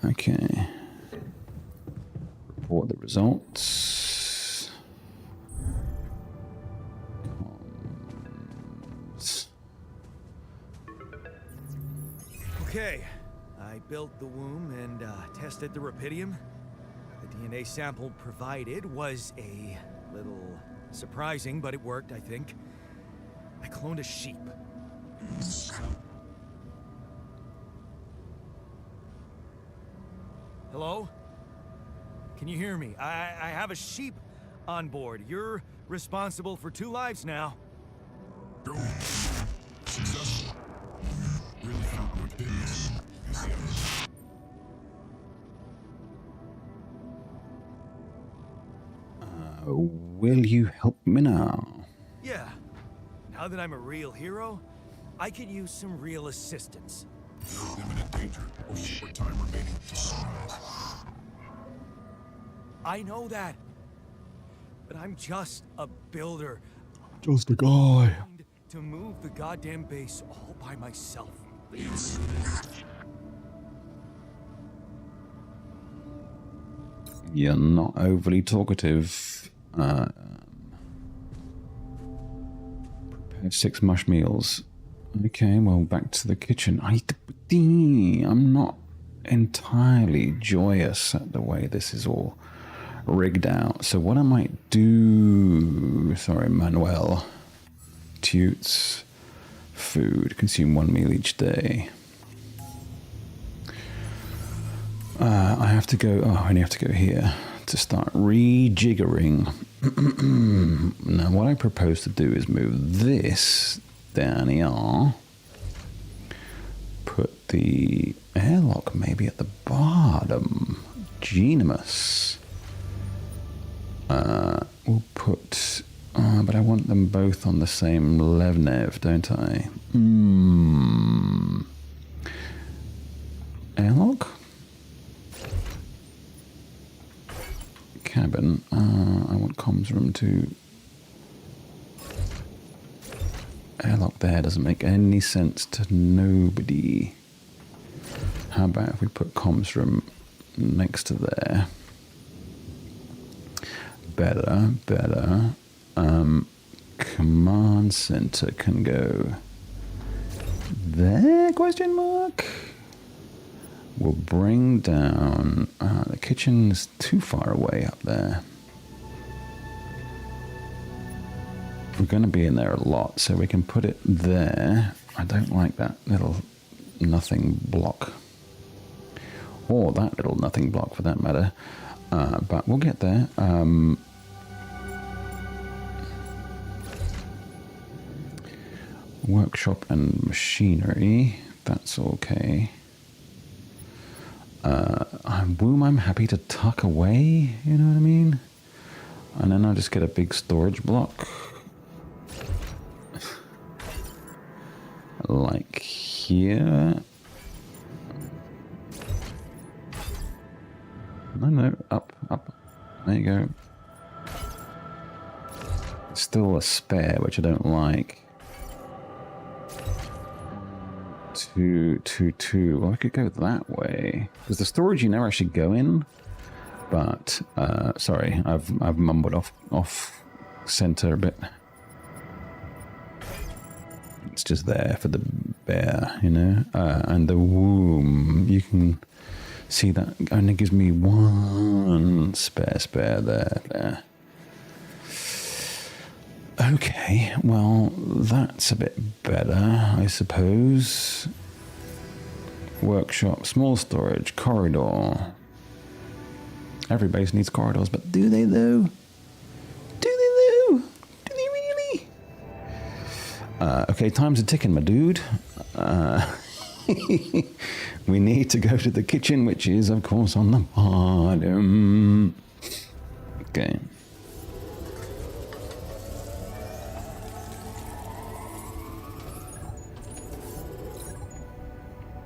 A: Okay. Report the results.
B: Okay. I built the womb and tested the rapidium. The DNA sample provided was a little surprising, but it worked, I think. I cloned a sheep. Hello? Can you hear me? I have a sheep on board. You're responsible for 2 lives now.
C: Go. Successful. Really found what did this.
A: Will you help me now?
B: Yeah. Now that I'm a real hero, I could use some real assistance.
C: You're in imminent danger. Only short time remaining to sunrise.
B: I know that. But I'm just a builder.
A: Just a guy.
B: To move the goddamn base all by myself.
A: You're not overly talkative. Prepare 6 mush meals. Okay, well, back to the kitchen. I'm not entirely joyous at the way this is all rigged out. So what I might do... Sorry, Manuel. Toots. Food. Consume 1 meal each day. I have to go... Oh, I only have to go here to start rejiggering. Now, what I propose to do is move this down here. Put the airlock maybe at the bottom. Genius. We'll put... but I want them both on the same Levnev, don't I? Airlock? Cabin. I want comms room to... Airlock there doesn't make any sense to nobody. How about if we put comms room next to there? Better. Command center can go there, question mark? We'll bring down... the kitchen's too far away up there. We're going to be in there a lot, so we can put it there. I don't like that little nothing block. Or that little nothing block, for that matter. But we'll get there. Workshop and machinery. That's okay. Womb I'm happy to tuck away, you know what I mean? And then I'll just get a big storage block. Like here. No, up. There you go. Still a spare, which I don't like. 2. Well, I could go that way. Because the storage you never actually go in. But, sorry, I've mumbled off center a bit. that's just there for the bear, you know. And the womb, you can see that only gives me one spare there. Okay, well, that's a bit better, I suppose. Workshop, small storage, corridor. Every base needs corridors, but do they though? Do they really? Okay, time's a ticking, my dude. We need to go to the kitchen, which is, of course, on the bottom. Okay.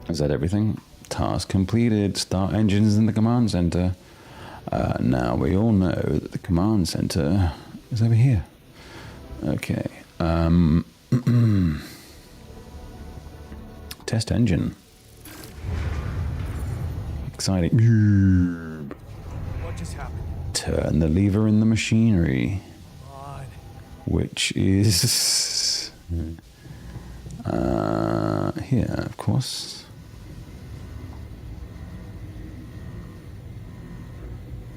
A: Is that everything? Task completed. Start engines in the command center. Now we all know that the command center is over here. Okay. Test engine. Exciting.
B: What just happened?
A: Turn the lever in the machinery.
B: Come on.
A: Which is... here, of course.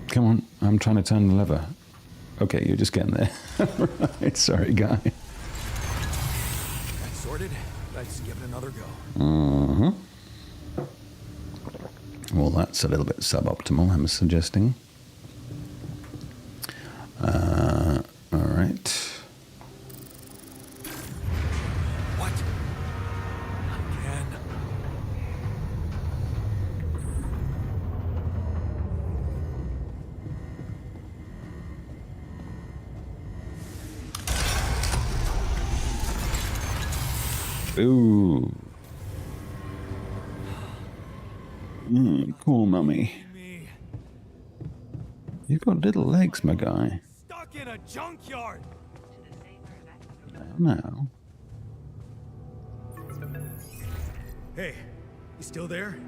A: Come on, I'm trying to turn the lever. Okay, you're just getting there. Right, sorry, guy.
B: That's sorted. Let's give it another go.
A: Mm-hmm. Well, that's a little bit suboptimal, I'm suggesting. All right.
B: What? Again?
A: Ooh. Cool, mummy.
B: Me.
A: You've got little legs, my guy.
B: Stuck in a junkyard.
A: Now.
B: Hey, you still there?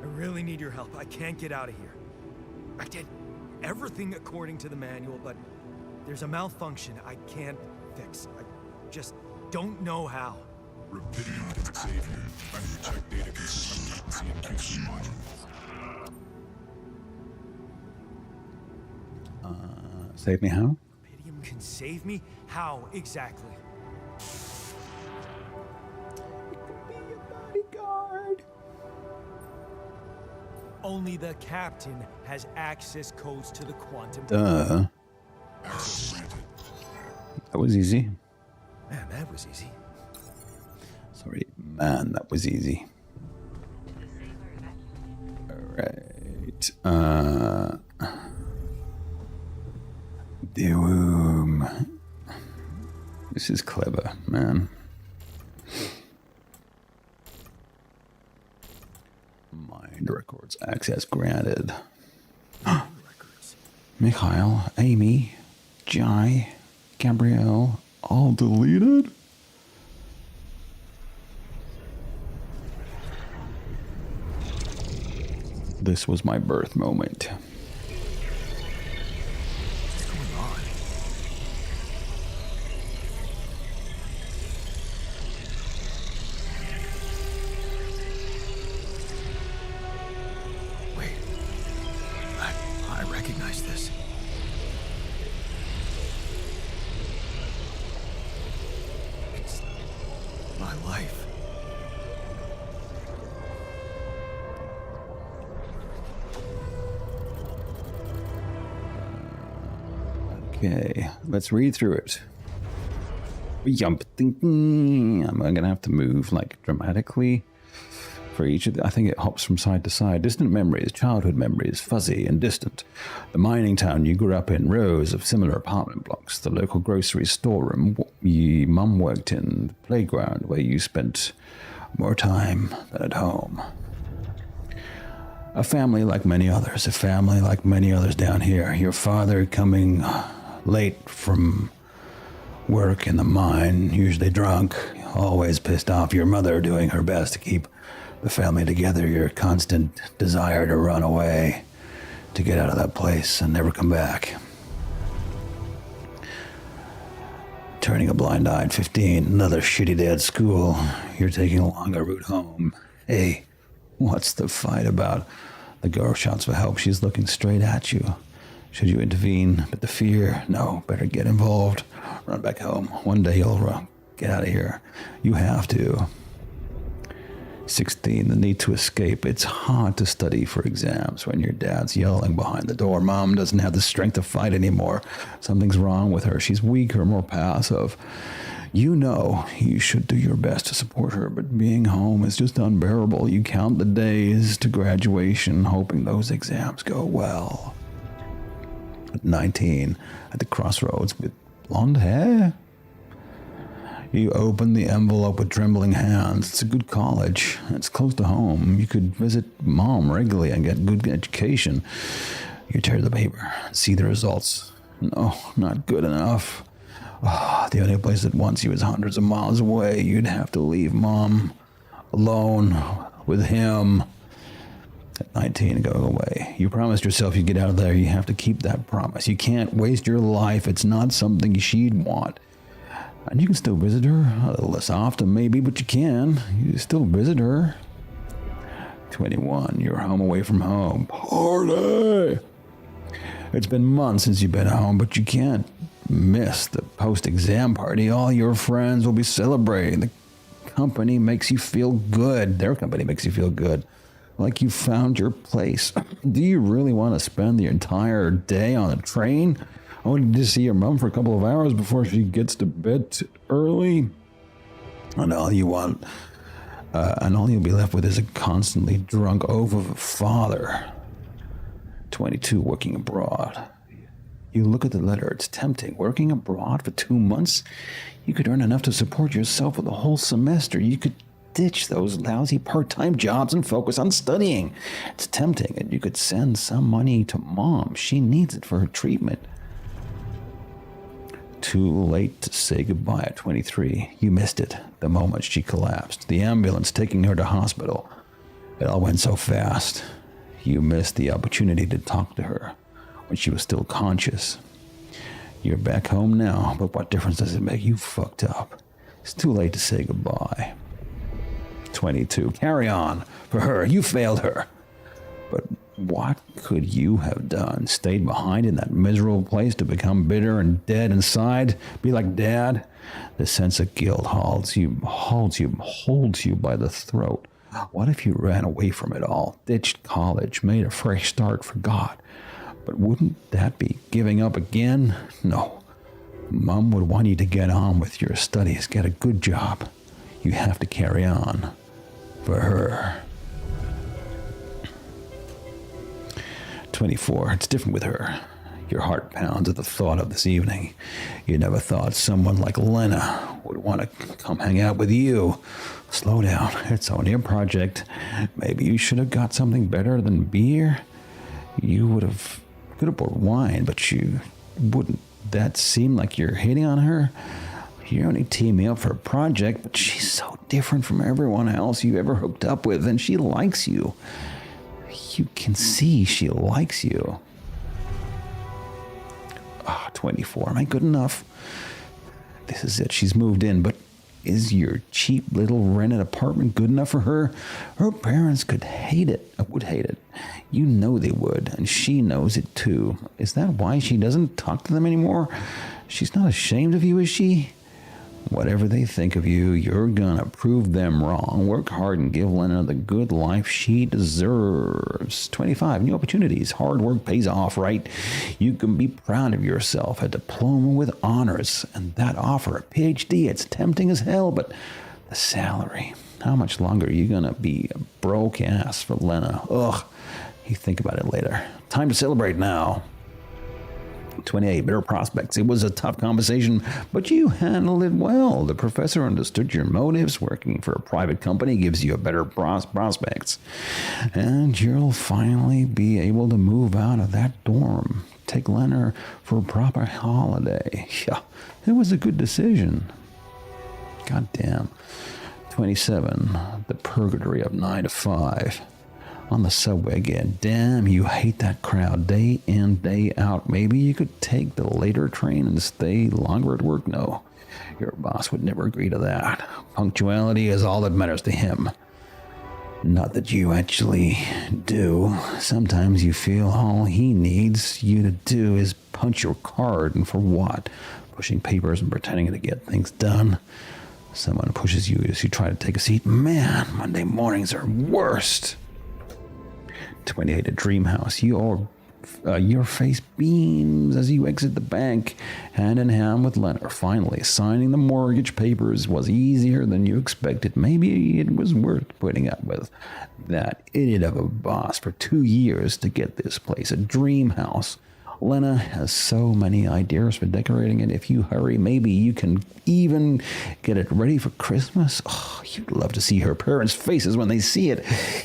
B: I really need your help. I can't get out of here. I did everything according to the manual, but there's a malfunction I can't fix. I just don't know how.
C: Rapidium can save you. Uncheck data consistency and QC modules.
A: Save me how?
B: Rapidium can save me? How exactly?
A: Bodyguard.
B: Only the captain has access codes to the quantum.
C: Access granted.
A: That was easy.
B: Man, that was easy.
A: Sorry, man, that was easy. Alright. The womb. This is clever, man. Mind records access granted. Mikhail, Amy, Jai, Gabrielle, all deleted? This was my birth moment.
B: What's going on? Wait. I recognize this. It's my life.
A: Okay, let's read through it. I'm gonna have to move like dramatically for each of the, I think it hops from side to side. Distant memories, childhood memories, fuzzy and distant. The mining town you grew up in, rows of similar apartment blocks, the local grocery storeroom your mum worked in, the playground where you spent more time than at home. A family like many others, down here. Your father coming late from work in the mine, usually drunk, always pissed off. Your mother doing her best to keep the family together. Your constant desire to run away, to get out of that place and never come back. Turning a blind eye at 15, another shitty day at school. You're taking a longer route home. Hey, what's the fight about? The girl shouts for help. She's looking straight at you. Should you intervene? But the fear, no, better get involved. Run back home. One day you'll get out of here. You have to. 16, the need to escape. It's hard to study for exams when your dad's yelling behind the door. Mom doesn't have the strength to fight anymore. Something's wrong with her. She's weaker, more passive. You know you should do your best to support her, but being home is just unbearable. You count the days to graduation, hoping those exams go well. At 19, at the crossroads with blonde hair, you open the envelope with trembling hands. It's a good college. It's close to home. You could visit Mom regularly and get good education. You tear the paper, see the results. No, not good enough. The only place that wants you is hundreds of miles away. You'd have to leave Mom alone with him. At 19, go away. You promised yourself you'd get out of there. You have to keep that promise. You can't waste your life. It's not something she'd want. And you can still visit her, a little less often maybe, but you can. You still visit her. 21, you're home away from home. Party! It's been months since you've been home, but you can't miss the post-exam party. All your friends will be celebrating. The company makes you feel good. Their company makes you feel good. Like you found your place. Do you really want to spend the entire day on a train? Only to see your mom for a couple of hours before she gets to bed early? And all you'll be left with is a constantly drunk oaf of a father. 22, working abroad. You look at the letter, it's tempting. Working abroad for 2 months? You could earn enough to support yourself for the whole semester. You could ditch those lousy part-time jobs and focus on studying. It's tempting, and you could send some money to Mom. She needs it for her treatment. Too late to say goodbye at 23. You missed it the moment she collapsed. The ambulance taking her to hospital. It all went so fast. You missed the opportunity to talk to her when she was still conscious. You're back home now, but what difference does it make? You fucked up. It's too late to say goodbye. 22. Carry on. For her. You failed her. But what could you have done? Stayed behind in that miserable place to become bitter and dead inside? Be like Dad? The sense of guilt holds you by the throat. What if you ran away from it all, ditched college, made a fresh start, forgot? But wouldn't that be giving up again? No. Mom would want you to get on with your studies, get a good job. You have to carry on. For her. 24. It's different with her. Your heart pounds at the thought of this evening. You never thought someone like Lena would want to come hang out with you. Slow down. It's only a project. Maybe you should have got something better than beer. You could have bought wine, but you wouldn't. That seem like you're hating on her? You're only teaming me up for a project, but she's so different from everyone else you've ever hooked up with, and she likes you. You can see she likes you. 24. Am I good enough? This is it. She's moved in, but is your cheap little rented apartment good enough for her? Her parents would hate it. You know they would, and she knows it too. Is that why she doesn't talk to them anymore? She's not ashamed of you, is she? Whatever they think of you, you're gonna prove them wrong. Work hard and give Lena the good life she deserves. 25, new opportunities. Hard work pays off, right? You can be proud of yourself. A diploma with honors. And that offer, a PhD, it's tempting as hell, but the salary. How much longer are you gonna be a broke ass for Lena? Ugh. You think about it later. Time to celebrate now. 28, better prospects. It was a tough conversation, but you handled it well. The professor understood your motives. Working for a private company gives you a better prospects. And you'll finally be able to move out of that dorm. Take Leonard for a proper holiday. Yeah, it was a good decision. God damn. 27, the purgatory of 9 to 5. On the subway again. Damn, you hate that crowd day in, day out. Maybe you could take the later train and stay longer at work. No, Your boss would never agree to that. Punctuality is all that matters to him. Not that you actually do. Sometimes you feel all he needs you to do is punch your card, and for what? Pushing papers and pretending to get things done. Someone pushes you as you try to take a seat. Man, Monday mornings are worst. 28 at Dream House. Your face beams as you exit the bank, hand in hand with Leonard. Finally, signing the mortgage papers was easier than you expected. Maybe it was worth putting up with that idiot of a boss for 2 years to get this place a dream house. Lena has so many ideas for decorating it. If you hurry, maybe you can even get it ready for Christmas. Oh, you'd love to see her parents' faces when they see it.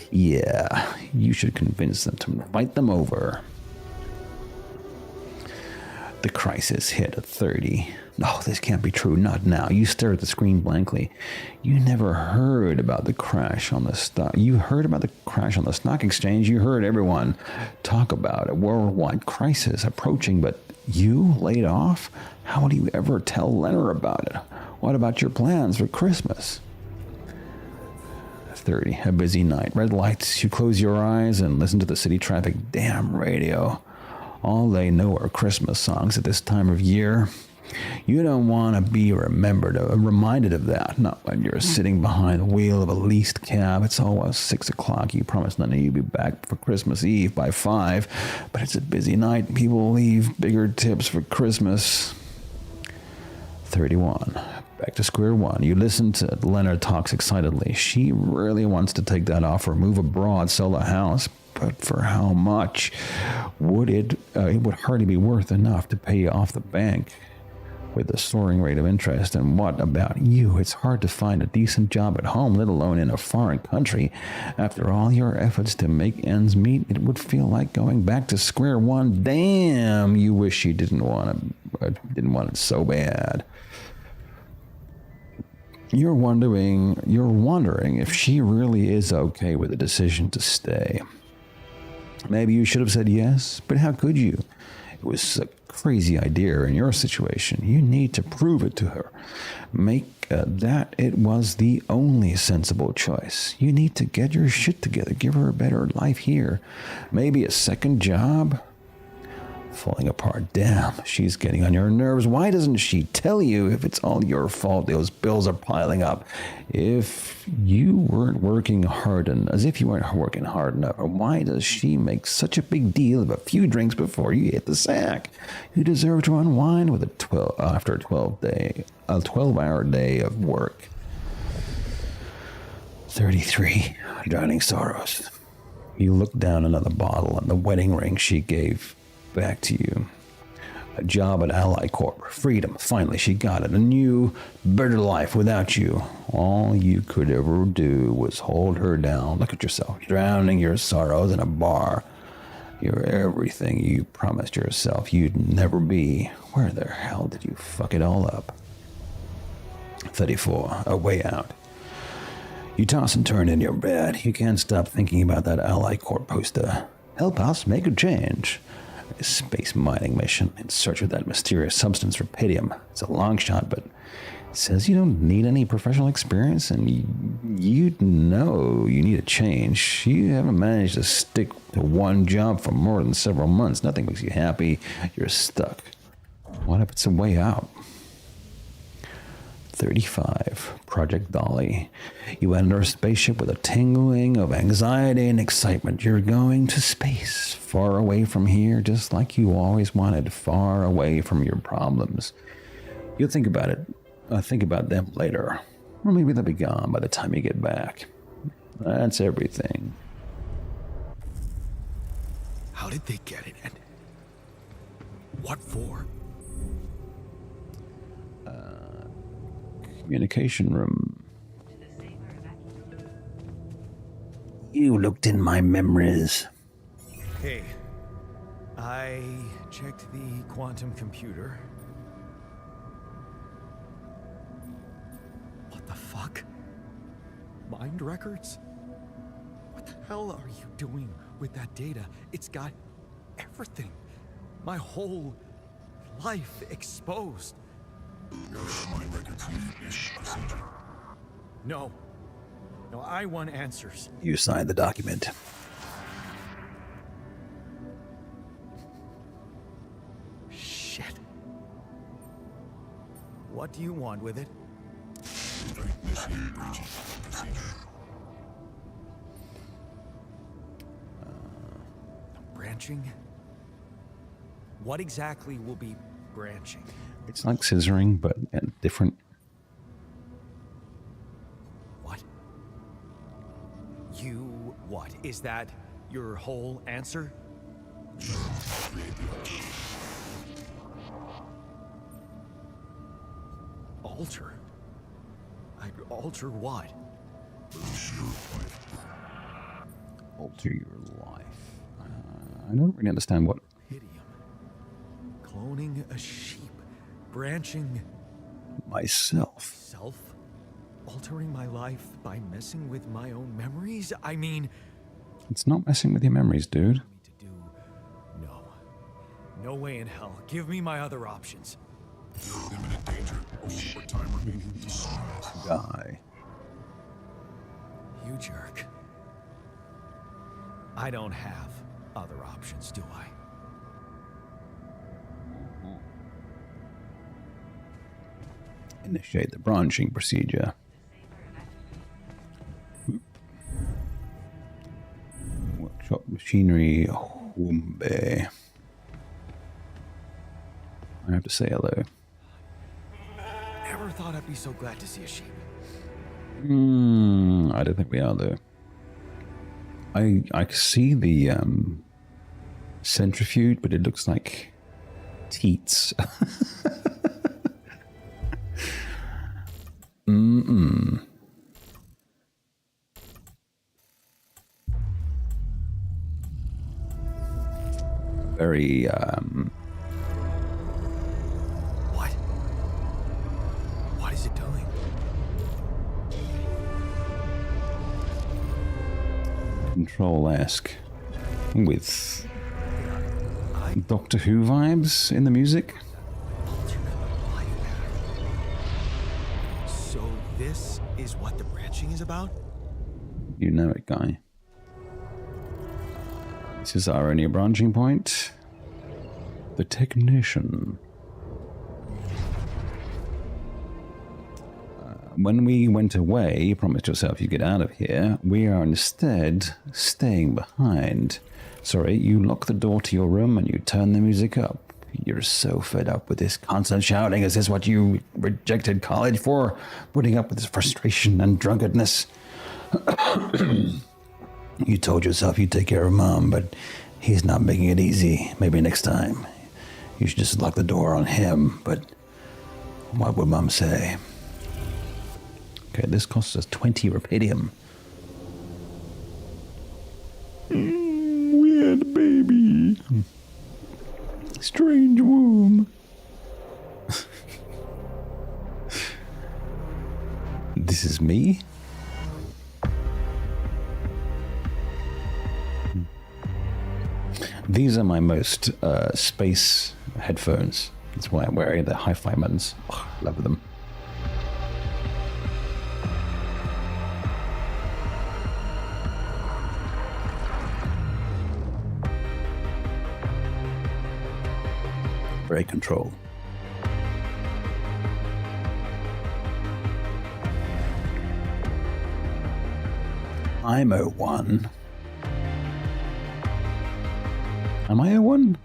A: Yeah, you should convince them to invite them over. The crisis hit at 30. No, this can't be true. Not now. You stare at the screen blankly. You never heard about the crash on the stock. You heard about the crash on the stock exchange. You heard everyone talk about a worldwide crisis approaching, but you laid off? How would you ever tell Leonard about it? What about your plans for Christmas? 30. A busy night. Red lights. You close your eyes and listen to the city traffic. Damn radio. All they know are Christmas songs at this time of year. You don't want to be reminded of that. Not when you're sitting behind the wheel of a leased cab. It's almost 6 o'clock. You promised none of you be back for Christmas Eve by 5. But it's a busy night. People leave bigger tips for Christmas. 31. Back to square one. You listen to Leonard talks excitedly. She really wants to take that offer, move abroad, sell a house. But for how much? It would hardly be worth enough to pay off the bank with the soaring rate of interest. And what about you? It's hard to find a decent job at home, let alone in a foreign country. After all your efforts to make ends meet, it would feel like going back to square one. Damn, you wish you didn't want it so bad. You're wondering if she really is okay with the decision to stay. Maybe you should have said yes, but how could you? It was a crazy idea in your situation. You need to prove it to her. Make that it was the only sensible choice. You need to get your shit together. Give her a better life here. Maybe a second job. Falling apart. Damn, she's getting on your nerves. Why doesn't she tell you if it's all your fault? Those bills are piling up. If you weren't working hard enough, why does she make such a big deal of a few drinks before you hit the sack? You deserve to unwind with after a 12-hour day of work. 33. Drowning sorrows. You look down another bottle and the wedding ring she gave back to you. A job at Ally Corp. Freedom. Finally, she got it. A new, better life without you. All you could ever do was hold her down. Look at yourself, drowning your sorrows in a bar. You're everything you promised yourself you'd never be. Where the hell did you fuck it all up? 34. A way out. You toss and turn in your bed. You can't stop thinking about that Ally Corp poster. Help us make a change. A space mining mission in search of that mysterious substance rubidium. It's a long shot, but it says you don't need any professional experience, and you know you need a change. You haven't managed to stick to one job for more than several months. Nothing makes you happy. You're stuck. What if it's a way out? 35. Project Dolly. You enter a spaceship with a tingling of anxiety and excitement. You're going to space, far away from here, just like you always wanted, far away from your problems. You'll think about it. Think about them later. Or maybe they'll be gone by the time you get back. That's everything.
B: How did they get it? And what for?
A: Communication room. You looked in my memories.
B: Okay. I checked the quantum computer. What the fuck? Mind records? What the hell are you doing with that data? It's got everything. My whole life exposed.
C: Your semi-recognition procedure.
B: No. No, I want answers.
A: You signed the document.
B: Shit. What do you want with it?
C: Initiate breaching procedure.
B: Branching? What exactly will be branching?
A: It's like scissoring, but different.
B: What? You what? Is that your whole answer? Alter? Alter what?
A: Alter your life. I don't really understand what.
B: Idiom. Cloning a sheep. Branching
A: Myself.
B: self? Altering my life by messing with my own memories? I mean,
A: It's not messing with your memories, dude.
B: me to do. No. No way in hell. Give me my other options.
C: You're in imminent danger. Only more time remaining to smile.
A: Guy.
B: You jerk. I don't have other options, do I?
A: Initiate the branching procedure. Workshop machinery. Wumbe. I have to say hello.
B: Never thought I'd be so glad to see a sheep.
A: I don't think we are, though. I see the centrifuge, but it looks like teats. Very
B: What? What is it doing?
A: Control-esque with
B: I
A: Doctor Who vibes in the music.
B: alternate life path. So this is what the branching is about?
A: You know it, guy. This is our only branching point. The technician. When we went away, you promised yourself you'd get out of here. We are instead staying behind. Sorry, you lock the door to your room and you turn the music up. You're so fed up with this constant shouting. Is this what you rejected college for? Putting up with this frustration and drunkenness? You told yourself you'd take care of Mom, but he's not making it easy. Maybe next time. You should just lock the door on him, but what would Mom say? Okay, this costs us 20 rupidium. We had a baby. Strange womb. This is me? These are my most space headphones. That's why I'm wearing the hi-fi ones. Oh, love them. Very control. I'm O1. Am I O1?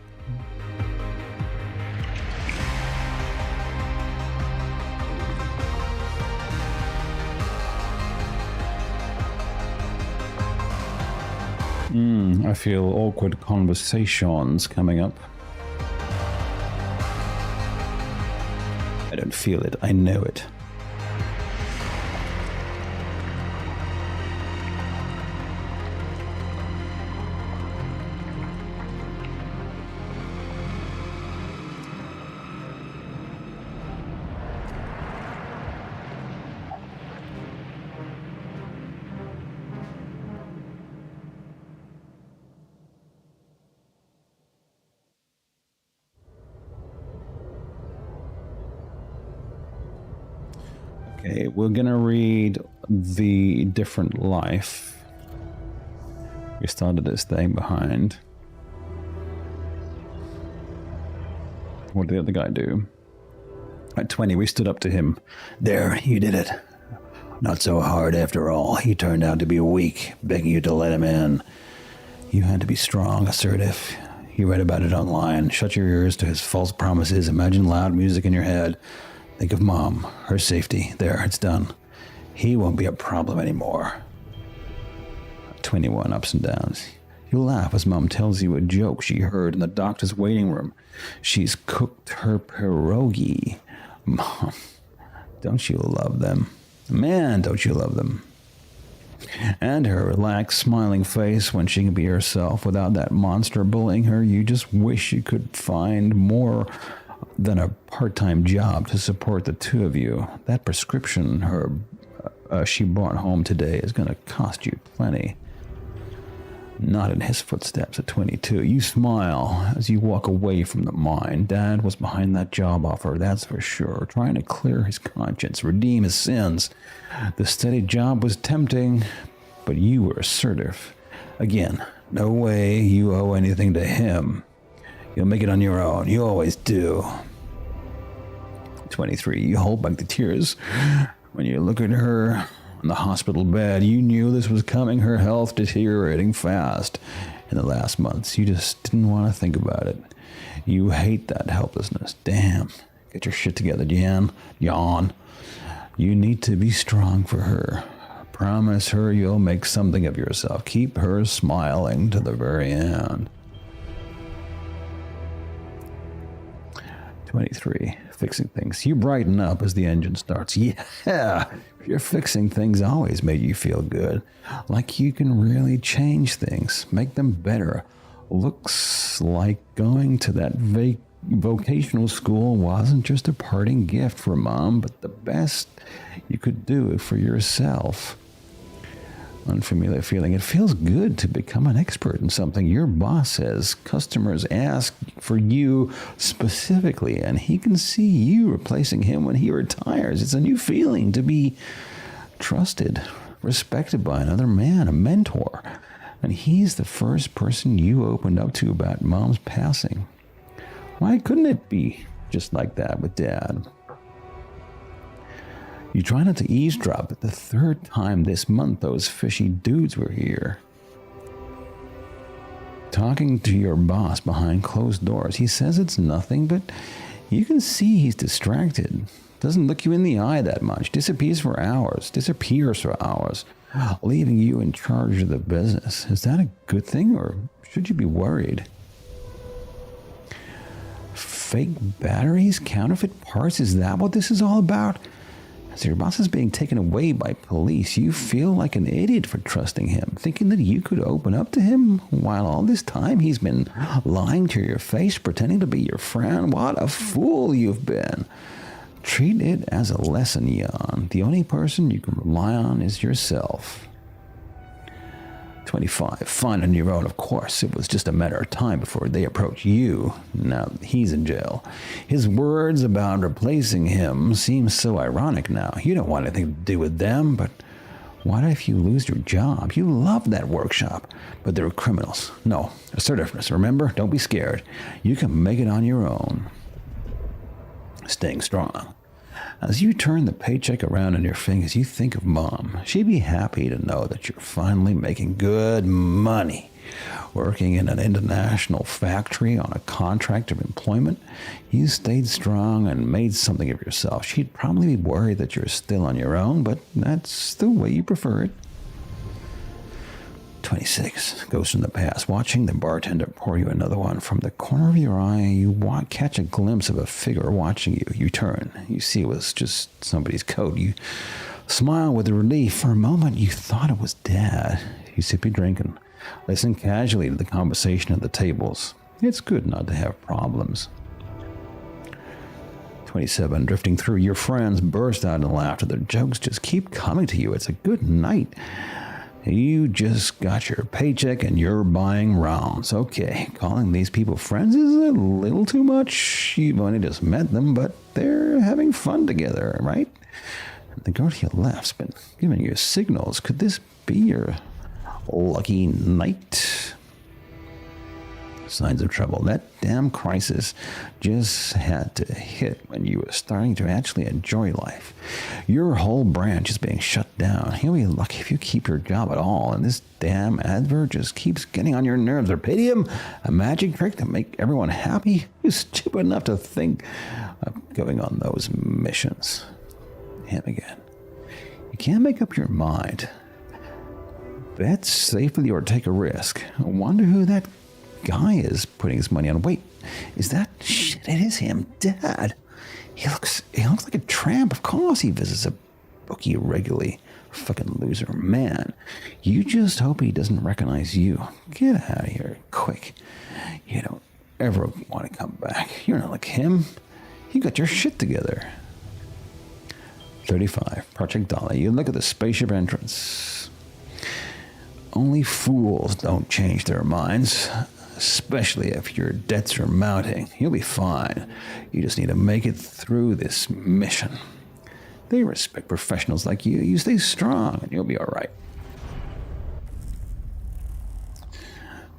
A: I feel awkward conversations coming up. I don't feel it, I know it. Okay, we're gonna read The Different Life. We started this thing behind. What did the other guy do? At 20, we stood up to him.
E: There, you did it. Not so hard after all. He turned out to be weak, begging you to let him in. You had to be strong, assertive. You read about it online. Shut your ears to his false promises. Imagine loud music in your head. Think of Mom, her safety. There, it's done. He won't be a problem anymore.
A: 21 ups and downs. You laugh as Mom tells you a joke she heard in the doctor's waiting room. She's cooked her pierogi. Mom, don't you love them? Man, don't you love them? And her relaxed, smiling face when she can be herself without that monster bullying her. You just wish you could find more than a part-time job to support the two of you. That prescription she brought home today is going to cost you plenty. Not in his footsteps at 22. You smile as you walk away from the mine. Dad was behind that job offer, that's for sure. Trying to clear his conscience, redeem his sins. The steady job was tempting, but you were assertive. Again, no way you owe anything to him. You'll make it on your own. You always do. 23. You hold back the tears. When you look at her on the hospital bed, you knew this was coming. Her health deteriorating fast. In the last months, you just didn't want to think about it. You hate that helplessness. Damn. Get your shit together, Jan. Yawn. You need to be strong for her. Promise her you'll make something of yourself. Keep her smiling to the very end. 23. Fixing things. You brighten up as the engine starts. Yeah, you're fixing things always made you feel good. Like you can really change things, make them better. Looks like going to that vocational school wasn't just a parting gift for Mom, but the best you could do for yourself. Unfamiliar feeling. It feels good to become an expert in something. Your boss says customers ask for you specifically, and he can see you replacing him when he retires. It's a new feeling to be trusted, respected by another man, a mentor. And he's the first person you opened up to about Mom's passing. Why couldn't it be just like that with Dad? You try not to eavesdrop, but the third time this month those fishy dudes were here. Talking to your boss behind closed doors. He says it's nothing, but you can see he's distracted. Doesn't look you in the eye that much. Disappears for hours, leaving you in charge of the business. Is that a good thing, or should you be worried? Fake batteries, counterfeit parts, is that what this is all about? As your boss is being taken away by police, you feel like an idiot for trusting him, thinking that you could open up to him, while all this time he's been lying to your face, pretending to be your friend. What a fool you've been. Treat it as a lesson, Jan. The only person you can rely on is yourself. 25. Fine on your own, of course. It was just a matter of time before they approached you. Now he's in jail. His words about replacing him seem so ironic now. You don't want anything to do with them, but what if you lose your job? You love that workshop, but they're criminals. No, assertiveness, remember? Don't be scared. You can make it on your own. Staying strong. As you turn the paycheck around in your fingers, you think of Mom. She'd be happy to know that you're finally making good money. Working in an international factory on a contract of employment, you stayed strong and made something of yourself. She'd probably be worried that you're still on your own, but that's the way you prefer it. 26. Goes from the past. Watching the bartender pour you another one. From the corner of your eye, you catch a glimpse of a figure watching you. You turn. You see it was just somebody's coat. You smile with relief. For a moment, you thought it was Dad. You sip your drink and listen casually to the conversation at the tables. It's good not to have problems. 27. Drifting through, your friends burst out in laughter. Their jokes just keep coming to you. It's a good night. You just got your paycheck and you're buying rounds. Okay, calling these people friends is a little too much. You've only just met them, but they're having fun together, right? The girl to your left's been giving you signals. Could this be your lucky night? Signs of trouble. That damn crisis just had to hit when you were starting to actually enjoy life. Your whole branch is being shut down. You'll be lucky if you keep your job at all, and this damn advert just keeps getting on your nerves. Repitium, a magic trick to make everyone happy? You're stupid enough to think of going on those missions. Him again. You can't make up your mind. Bet safely or take a risk. I wonder who that guy is putting his money on. Wait, is that shit? It is him, Dad. He looks like a tramp. Of course he visits a bookie regularly. Fucking loser, man. You just hope he doesn't recognize you. Get out of here quick. You don't ever want to come back. You're not like him. You got your shit together. 35, Project Dolly. You look at the spaceship entrance. Only fools don't change their minds. Especially if your debts are mounting. You'll be fine. You just need to make it through this mission. They respect professionals like you. You stay strong and you'll be all right.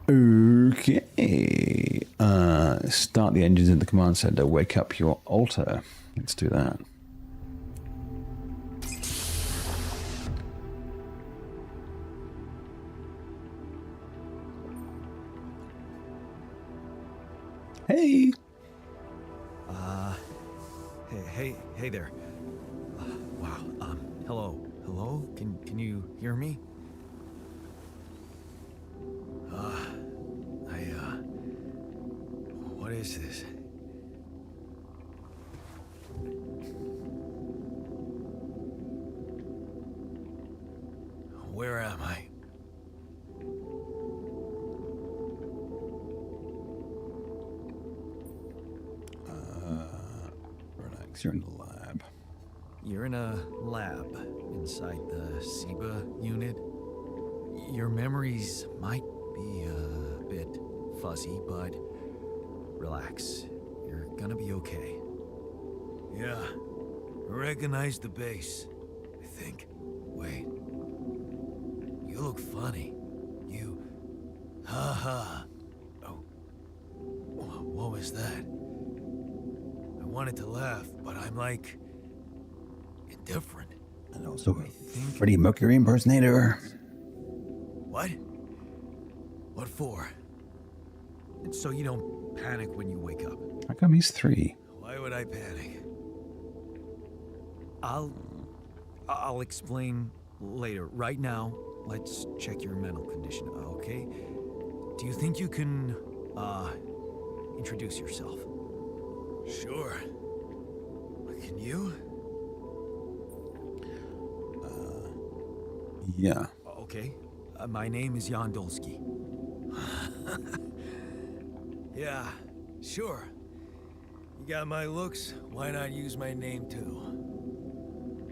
A: Okay. Start the engines in the command center. Wake up your altar. Let's do that. Hey.
B: Hey there. Wow. Hello. Can you hear me? What is this? Where am I?
A: You're in the lab.
B: You're in a lab inside the SIBA unit. Your memories might be a bit fuzzy, but relax. You're gonna be okay. Yeah, I recognize the base, I think. Wait. You look funny. You... Ha. Oh. What was that? I wanted to laugh, but I'm like... indifferent.
A: And also a Freddie Mercury impersonator.
B: What? What for? And so you don't panic when you wake up.
A: How come he's 3?
B: Why would I panic? I'll explain later. Right now, let's check your mental condition, okay? Do you think you can, introduce yourself? Sure. Can you?
A: Yeah.
B: Okay. My name is Dolski. Yeah, sure. You got my looks, why not use my name too?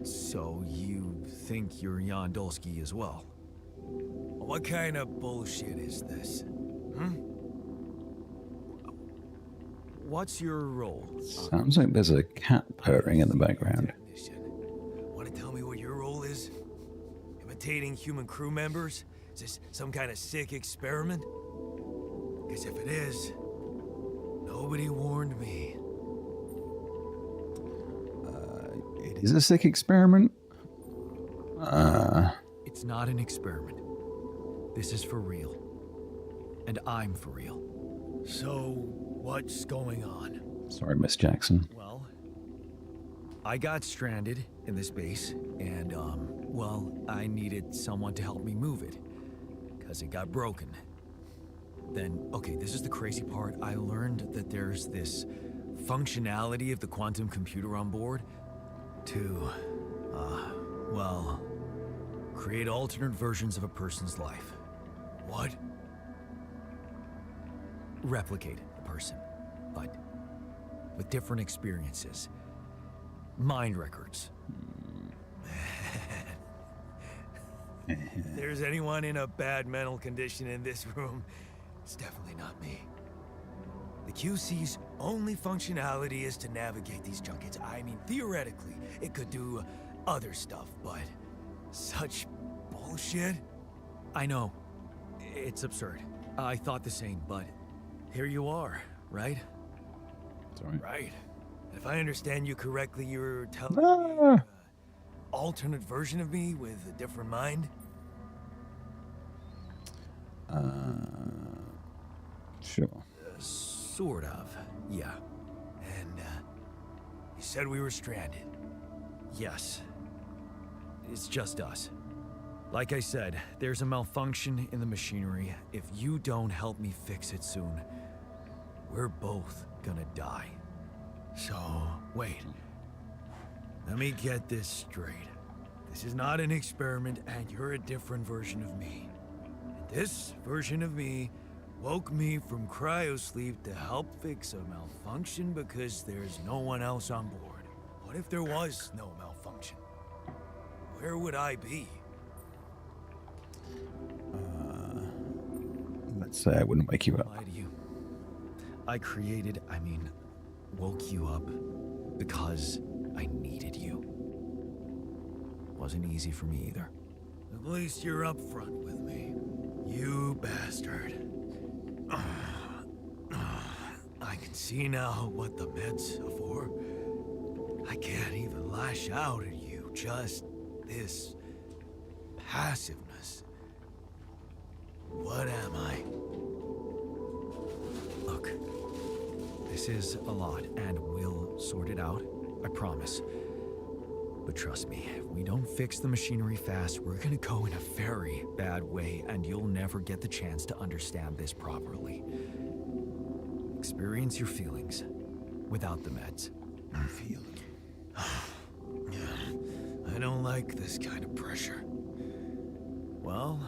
B: So you think you're Dolski as well? What kind of bullshit is this? What's your role?
A: Sounds like there's a cat purring in the background.
B: Want to tell me what your role is? Imitating human crew members? Is this some kind of sick experiment? Because if it is, nobody warned me.
A: It is a sick experiment.
B: It's not an experiment. This is for real. And I'm for real. So, what's going on?
A: Sorry, Miss Jackson.
B: Well, I got stranded in this base, and, well, I needed someone to help me move it. Because it got broken. Then, okay, this is the crazy part. I learned that there's this functionality of the quantum computer on board to, well, create alternate versions of a person's life. What? Replicate a person, but with different experiences. Mind records. If there's anyone in a bad mental condition in this room, it's definitely not me. The QC's only functionality is to navigate these junkets. I mean, theoretically, it could do other stuff, but such bullshit. I know. It's absurd. I thought the same, but here you are, right?
A: Sorry.
B: Right. If I understand you correctly, you're telling me an alternate version of me with a different mind?
A: Sure.
B: Sort of, yeah. And, you said we were stranded. Yes. It's just us. Like I said, there's a malfunction in the machinery. If you don't help me fix it soon, we're both gonna die. So, wait. Let me get this straight. This is not an experiment, and you're a different version of me. And this version of me woke me from cryosleep to help fix a malfunction because there's no one else on board. What if there was no malfunction? Where would I be?
A: Let's say I wouldn't wake you up.
B: Lie to you. I woke you up because I needed you. Wasn't easy for me either. At least you're up front with me. You bastard. I can see now what the meds are for. I can't even lash out at you. Just this passiveness. What am I? Look, this is a lot, and we'll sort it out, I promise. But trust me, if we don't fix the machinery fast, we're gonna go in a very bad way, and you'll never get the chance to understand this properly. Experience your feelings without the meds.
A: Feel.
B: I don't like this kind of pressure. Well,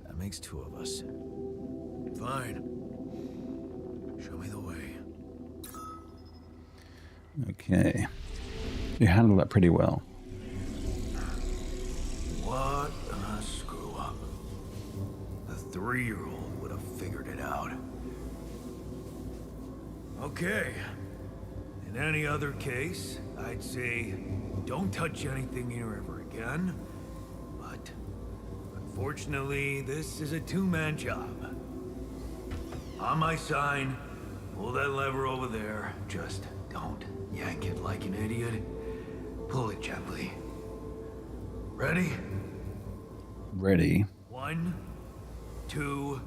B: that makes two of us. Fine. Show me the way.
A: Okay. You handled that pretty well.
B: What a screw up. A 3-year-old would have figured it out. Okay. In any other case, I'd say don't touch anything here ever again. But unfortunately, this is a two-man job. On my sign, pull that lever over there. Just don't yank it like an idiot. Pull it gently. Ready?
A: Ready.
B: 1, 2,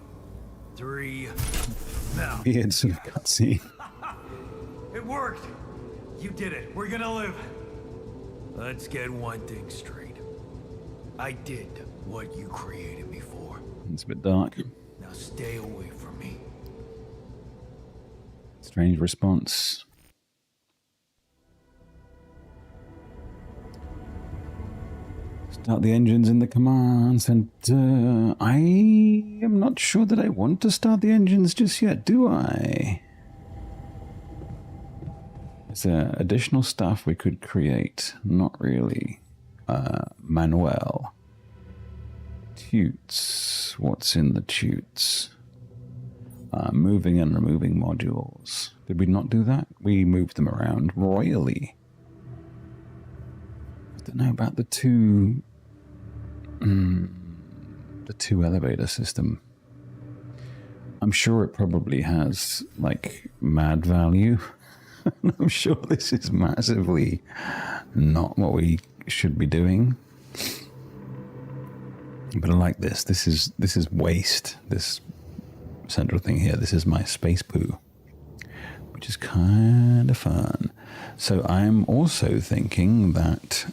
B: 3, now.
A: Weird sort of cutscene.
B: It worked! You did it. We're gonna live. Let's get one thing straight. I did what you created me for.
A: It's a bit dark.
B: Now stay away from me.
A: Strange response. Start the engines in the command center. I am not sure that I want to start the engines just yet, do I? Is there additional stuff we could create? Not really. Manuel. Toots. What's in the toots? Moving and removing modules. Did we not do that? We moved them around royally. I don't know about the two elevator system. I'm sure it probably has like mad value. I'm sure this is massively not what we should be doing. But I like this. This is waste. This central thing here. This is my space poo, which is kind of fun. So I'm also thinking that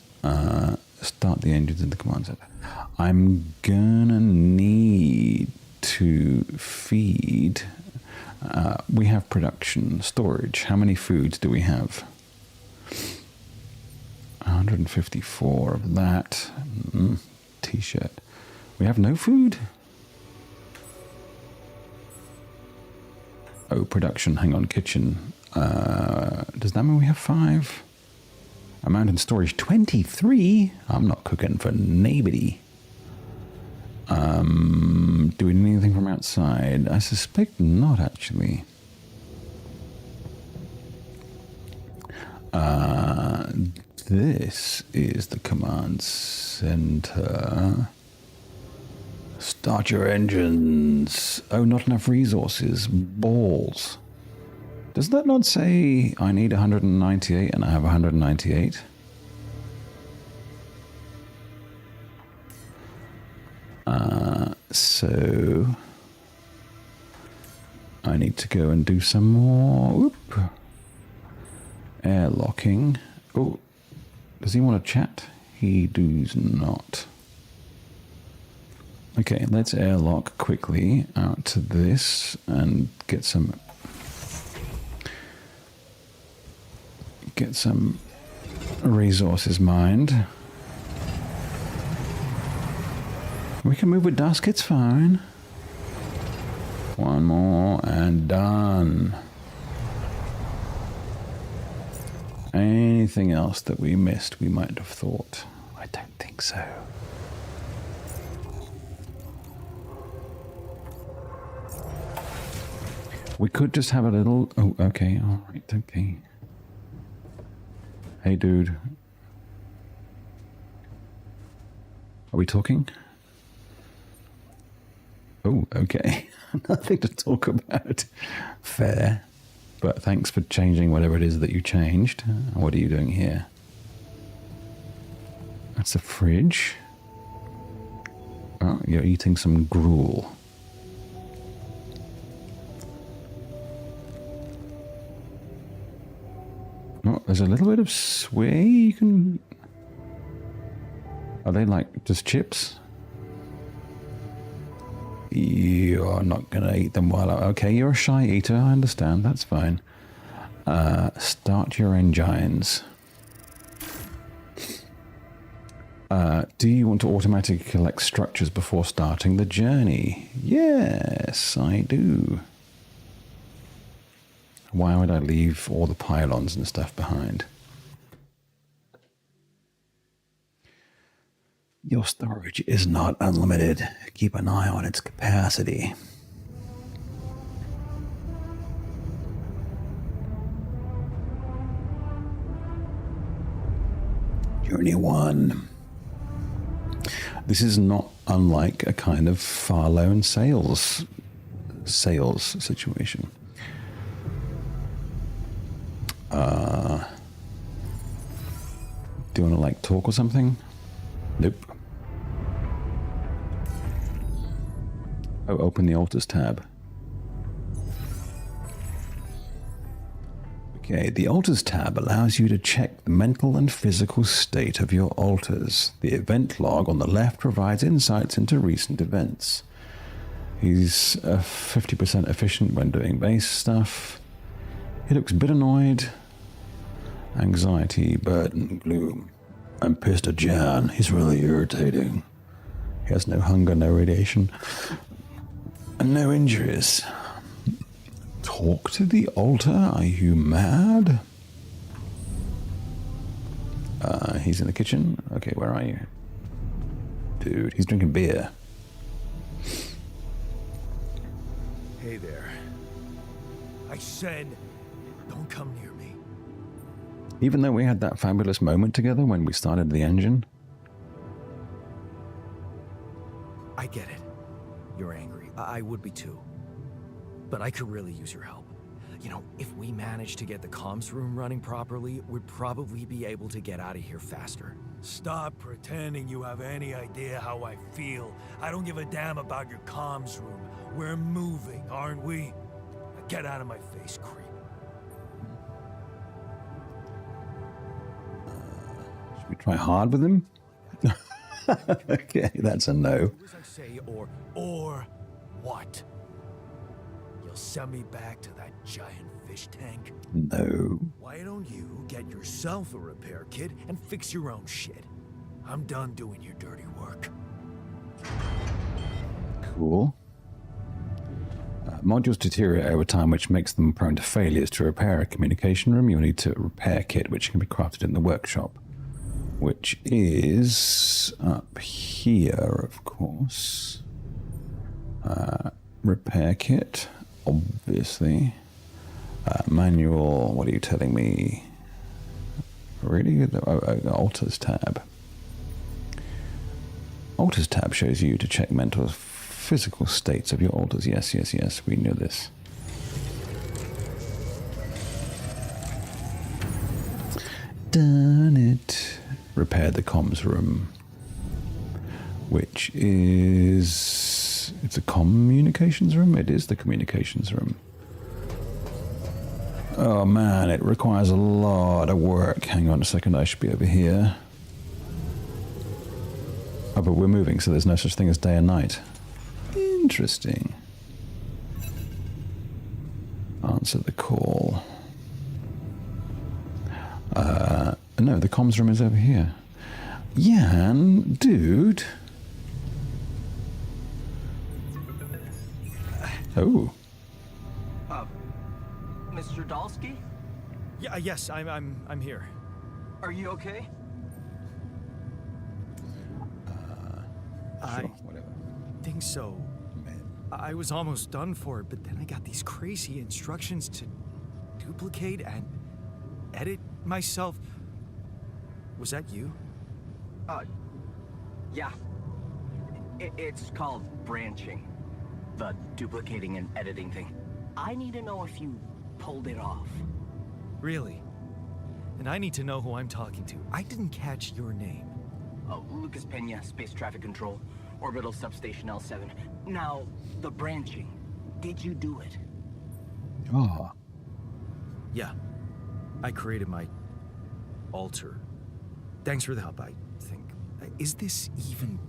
A: start the engines in the command center. I'm gonna need to feed. We have production, storage. How many foods do we have? 154 of that. T-shirt. We have no food? Oh, production. Hang on, kitchen. Does that mean we have 5? Amount in storage, 23? I'm not cooking for nobody. Do we need anything from outside? I suspect not, actually. this is the command center. Start your engines. Oh, not enough resources. Balls. Does that not say I need 198 and I have 198? So I need to go and do some more airlocking. Oh, does he want to chat? He does not. Okay, let's airlock quickly out to this and get some resources mined. We can move with dusk, it's fine. One more and done. Anything else that we missed we might have thought? I don't think so. We could just have a little... Oh, okay, alright, okay. Hey, dude. Are we talking? Oh, okay. Nothing to talk about. Fair. But thanks for changing whatever it is that you changed. What are you doing here? That's a fridge. Oh, you're eating some gruel. Oh, there's a little bit of sway you can... Are they like just chips? You're not going to eat them while... Okay, you're a shy eater, I understand, that's fine. Start your engines. Do you want to automatically collect structures before starting the journey? Yes, I do. Why would I leave all the pylons and stuff behind? Your storage is not unlimited. Keep an eye on its capacity. Journey 1. This is not unlike a kind of far-loan sales situation. Do you want to like talk or something? Nope. Oh, open the altars tab. Okay, the altars tab allows you to check the mental and physical state of your altars. The event log on the left provides insights into recent events. He's 50% efficient when doing base stuff. He looks a bit annoyed. Anxiety, burden, gloom. I'm pissed at Jan. He's really irritating. He has no hunger, no radiation, and no injuries. Talk to the altar? Are you mad? He's in the kitchen. Okay, where are you? Dude, he's drinking beer.
B: Hey there. I said, don't come near me.
A: Even though we had that fabulous moment together when we started the engine.
B: I get it. You're angry. I would be too. But I could really use your help. You know, if we manage to get the comms room running properly, we'd probably be able to get out of here faster. Stop pretending you have any idea how I feel. I don't give a damn about your comms room. We're moving, aren't we? Now get out of my face, creep.
A: Should we try hard with him? Okay, that's a no.
B: Do as I say, or what? You'll send me back to that giant fish tank?
A: No.
B: Why don't you get yourself a repair kit and fix your own shit? I'm done doing your dirty work.
A: Cool. Modules deteriorate over time, which makes them prone to failures. To repair a communication room, you'll need a repair kit, which can be crafted in the workshop. Which is up here, of course. Repair kit, obviously. Manual, what are you telling me? Really? Alters tab. Alters tab shows you to check mental physical states of your alters. Yes, yes, yes. We knew this. Done it. Repair the comms room. Which is... It's a communications room? It is the communications room. Oh man, it requires a lot of work. Hang on a second, I should be over here. Oh, but we're moving, so there's no such thing as day and night. Interesting. Answer the call. No, the comms room is over here. Yan, dude. Oh.
F: Mr. Dolski?
B: Yeah, yes, I'm here.
F: Are you okay?
B: I
A: Whatever.
B: think so. I was almost done for it, but then I got these crazy instructions to duplicate and edit myself. Was that you?
F: Yeah. It's called branching. The duplicating and editing thing. I need to know if you pulled it off.
B: Really? And I need to know who I'm talking to. I didn't catch your name.
F: Lucas Pena, Space Traffic Control, Orbital Substation L7. Now, the branching. Did you do it?
A: Oh.
B: Yeah. I created my alter. Thanks for the help, I think. Is this even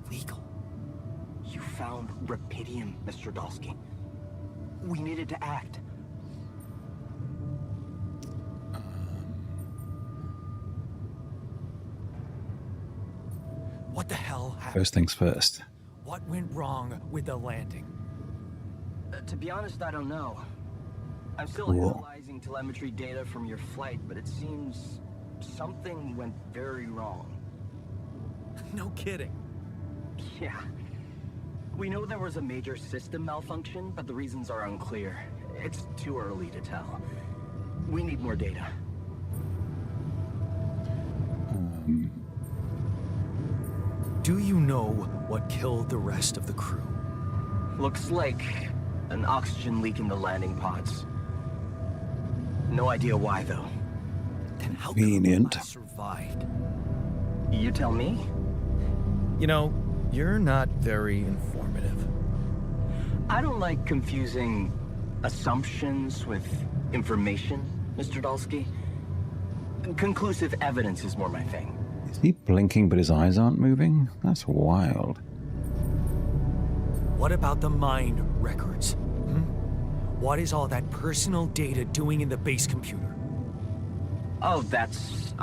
B: legal?
F: You found Rapidium, Mr. Dolski. We needed to act.
B: What the hell happened?
A: First things first.
B: What went wrong with the landing?
F: To be honest, I don't know. I'm still
A: Cool.
F: analyzing telemetry data from your flight, but it seems something went very wrong.
B: No kidding.
F: Yeah. We know there was a major system malfunction, but the reasons are unclear. It's too early to tell. We need more data.
B: Do you know what killed the rest of the crew?
F: Looks like an oxygen leak in the landing pods. No idea why, though.
B: Then how
A: Convenient.
B: come I survived?
F: You tell me?
B: You know, you're not very informative.
F: I don't like confusing assumptions with information, Mr. Dolski. Conclusive evidence is more my thing.
A: Is he blinking but his eyes aren't moving? That's wild.
B: What about the mind records? What is all that personal data doing in the base computer?
F: Oh, that's,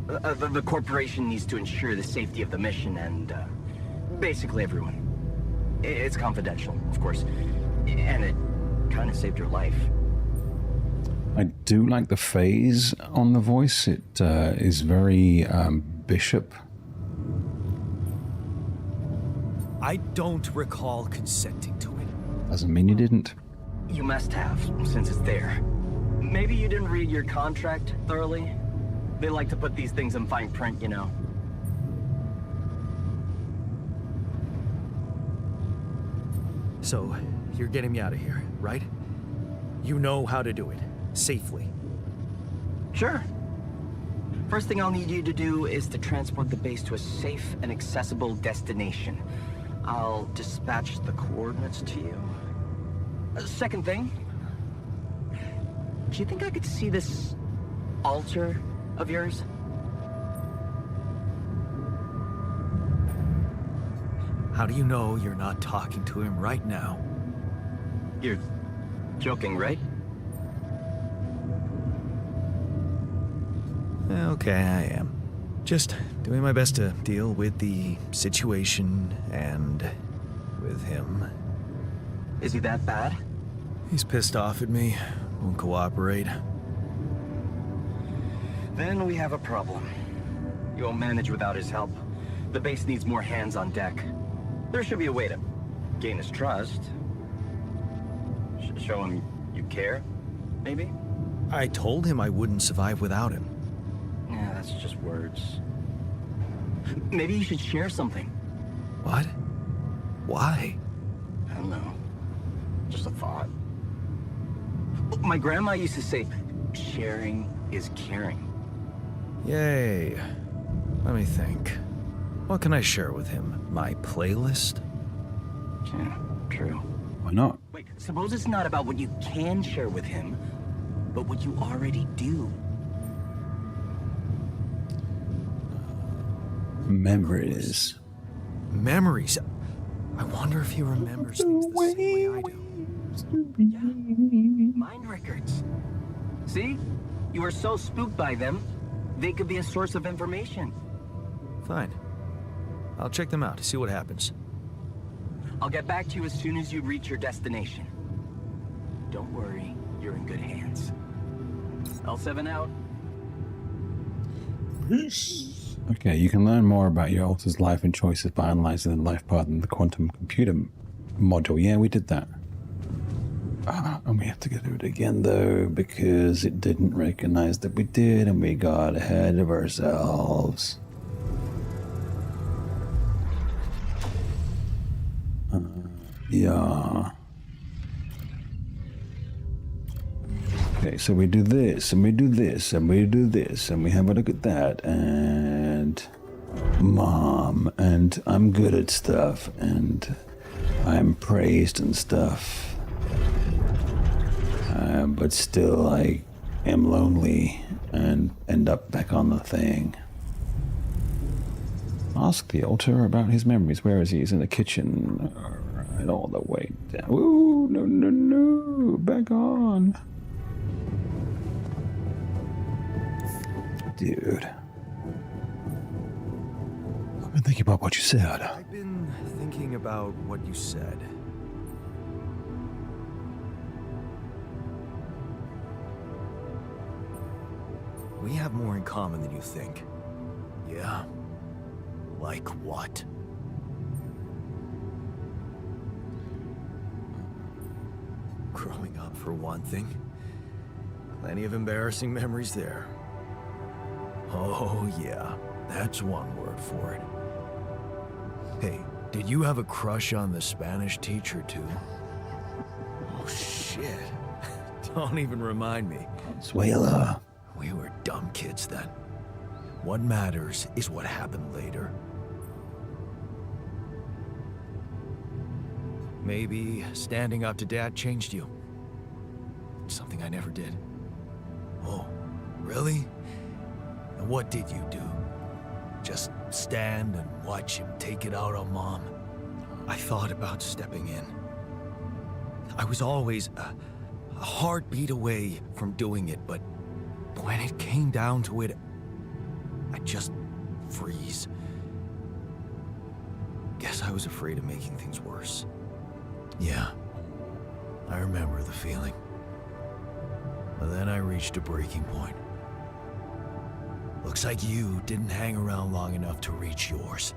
F: the corporation needs to ensure the safety of the mission and, basically everyone. It's confidential, of course. And it kind of saved your life.
A: I do like the phase on the voice. It is very Bishop.
B: I don't recall consenting to it.
A: Doesn't mean you didn't.
F: You must have, since it's there. Maybe you didn't read your contract thoroughly? They like to put these things in fine print, you know.
B: So, you're getting me out of here, right? You know how to do it. Safely.
F: Sure. First thing I'll need you to do is to transport the base to a safe and accessible destination. I'll dispatch the coordinates to you. Second thing, do you think I could see this altar of yours?
B: How do you know you're not talking to him right now?
F: You're joking, right?
B: Okay, I am. Just doing my best to deal with the situation and with him.
F: Is he that bad?
B: He's pissed off at me, won't cooperate.
F: Then we have a problem. You won't manage without his help. The base needs more hands on deck. There should be a way to gain his trust. Show him you care, maybe?
B: I told him I wouldn't survive without him.
F: Yeah, That's just words. Maybe you should share something.
D: What? Why?
F: I don't know. Just a thought. My grandma used to say, sharing is caring.
D: Yay. Let me think. What can I share with him? My playlist?
F: Yeah, true.
A: Why not?
F: Wait, suppose it's not about what you can share with him, but what you already do.
A: Memories.
D: Memories. I wonder if he remembers things the same way I do.
F: Mind records. See? You were so spooked by them, they could be a source of information.
D: Fine. I'll check them out, see what happens.
F: I'll get back to you as soon as you reach your destination. Don't worry, you're in good hands. L7 out.
A: Okay, you can learn more about your alter's life and choices by analyzing the life path in the quantum computer module. Yeah, we did that. And we have to go through it again, though, because it didn't recognize that we did, and we got ahead of ourselves. Yeah. Okay, so we do this, and we do this, and we do this, and we have a look at that, and Mom, and I'm good at stuff, and I'm praised and stuff. But still, I am lonely and end up back on the thing. Ask the altar about his memories. Where is he? He's in the kitchen. Alright, all the way down. Ooh, no, no, no. Back on. Dude. I've been thinking about what you said.
D: I've been thinking about what you said. We have more in common than you think. Yeah? Like what? Growing up, for one thing. Plenty of embarrassing memories there. Oh, yeah. That's one word for it. Hey, did you have a crush on the Spanish teacher, too? Oh, shit. Don't even remind me.
A: Consuela.
D: We were dumb kids then. What matters is what happened later. Maybe standing up to Dad changed you. Something I never did. Oh, really? And what did you do? Just stand and watch him take it out on Mom? I thought about stepping in. I was always a heartbeat away from doing it, but when it came down to it, I'd just freeze. Guess I was afraid of making things worse. Yeah, I remember the feeling. But then I reached a breaking point. Looks like you didn't hang around long enough to reach yours.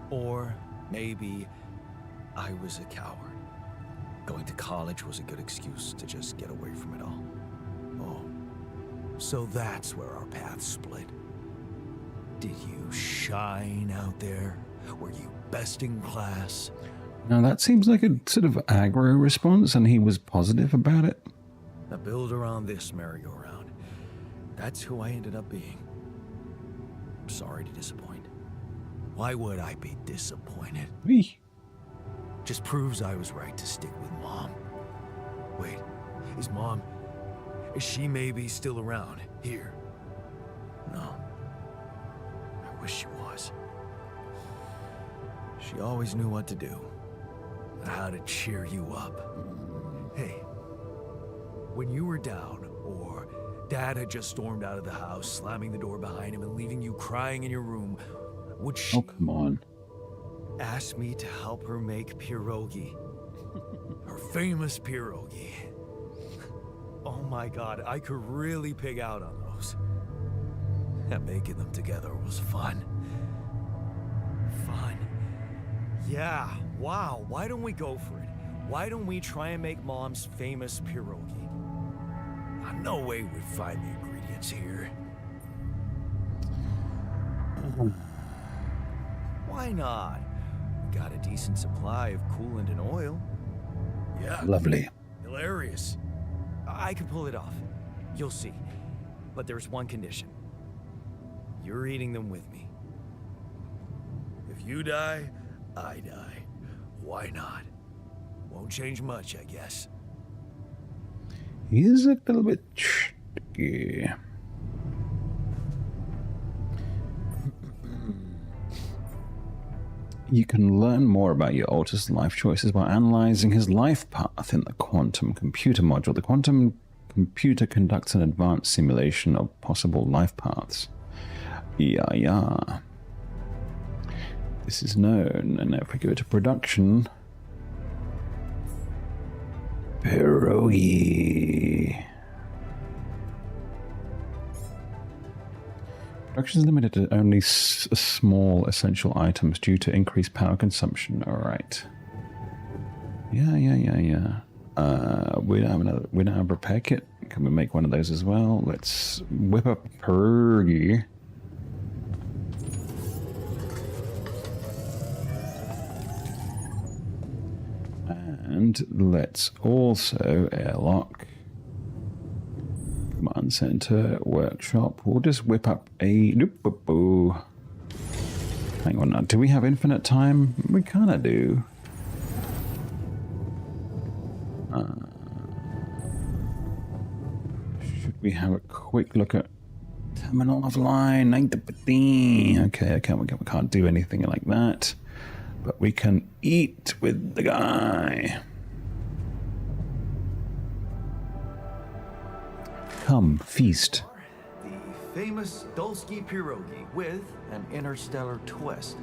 D: Or maybe I was a coward. Going to college was a good excuse to just get away from it all. Oh, so that's where our paths split. Did you shine out there? Were you best in class?
A: Now that seems like a sort of aggro response, and he was positive about it.
D: Now build around this merry-go-round. That's who I ended up being. I'm sorry to disappoint. Why would I be disappointed?
A: Wee.
D: Just proves I was right to stick with Mom. Wait, is she maybe still around here? No. I wish she was. She always knew what to do. How to cheer you up. Hey, when you were down, or Dad had just stormed out of the house, slamming the door behind him and leaving you crying in your room, would she...
A: Oh, come on.
D: asked me to help her make pierogi. Her famous pierogi. Oh my God, I could really pig out on those. And making them together was fun. Fun. Yeah, wow, why don't we go for it? Why don't we try and make Mom's famous pierogi? No way we'd find the ingredients here. Why not? We got a decent supply of coolant and oil. Yeah,
E: Lovely.
D: hilarious. I can pull it off. You'll see. But there's one condition. You're eating them with me. If you die, I die. Why not? Won't change much, I guess.
E: He is a little bit tricky. You can learn more about your Alta's life choices by analyzing his life path in the quantum computer module. The quantum computer conducts an advanced simulation of possible life paths. Yeah. This is known, and if we go to production... Pierogi. Production is limited to only small essential items due to increased power consumption. All right. Yeah. We don't have a repair kit. Can we make one of those as well? Let's whip up Pierogi. And let's also airlock. Command center, workshop. We'll just whip up a... Hang on now. Do we have infinite time? We kind of do. Should we have a quick look at terminal offline? Okay, we can't do anything like that. But we can eat with the guy. Come, feast.
D: The famous Dolski pierogi with an interstellar twist.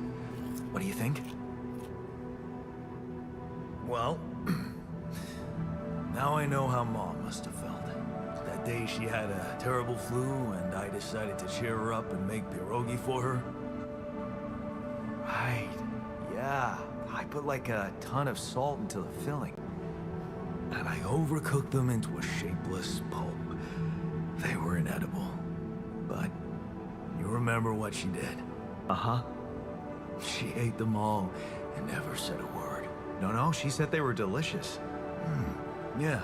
D: What do you think? Well, now I know how Mom must have felt. That day she had a terrible flu and I decided to cheer her up and make pierogi for her. Right. Yeah, I put like a ton of salt into the filling. And I overcooked them into a shapeless pulp. They were inedible. But you remember what she did? Uh-huh. She ate them all and never said a word. No, she said they were delicious. Yeah,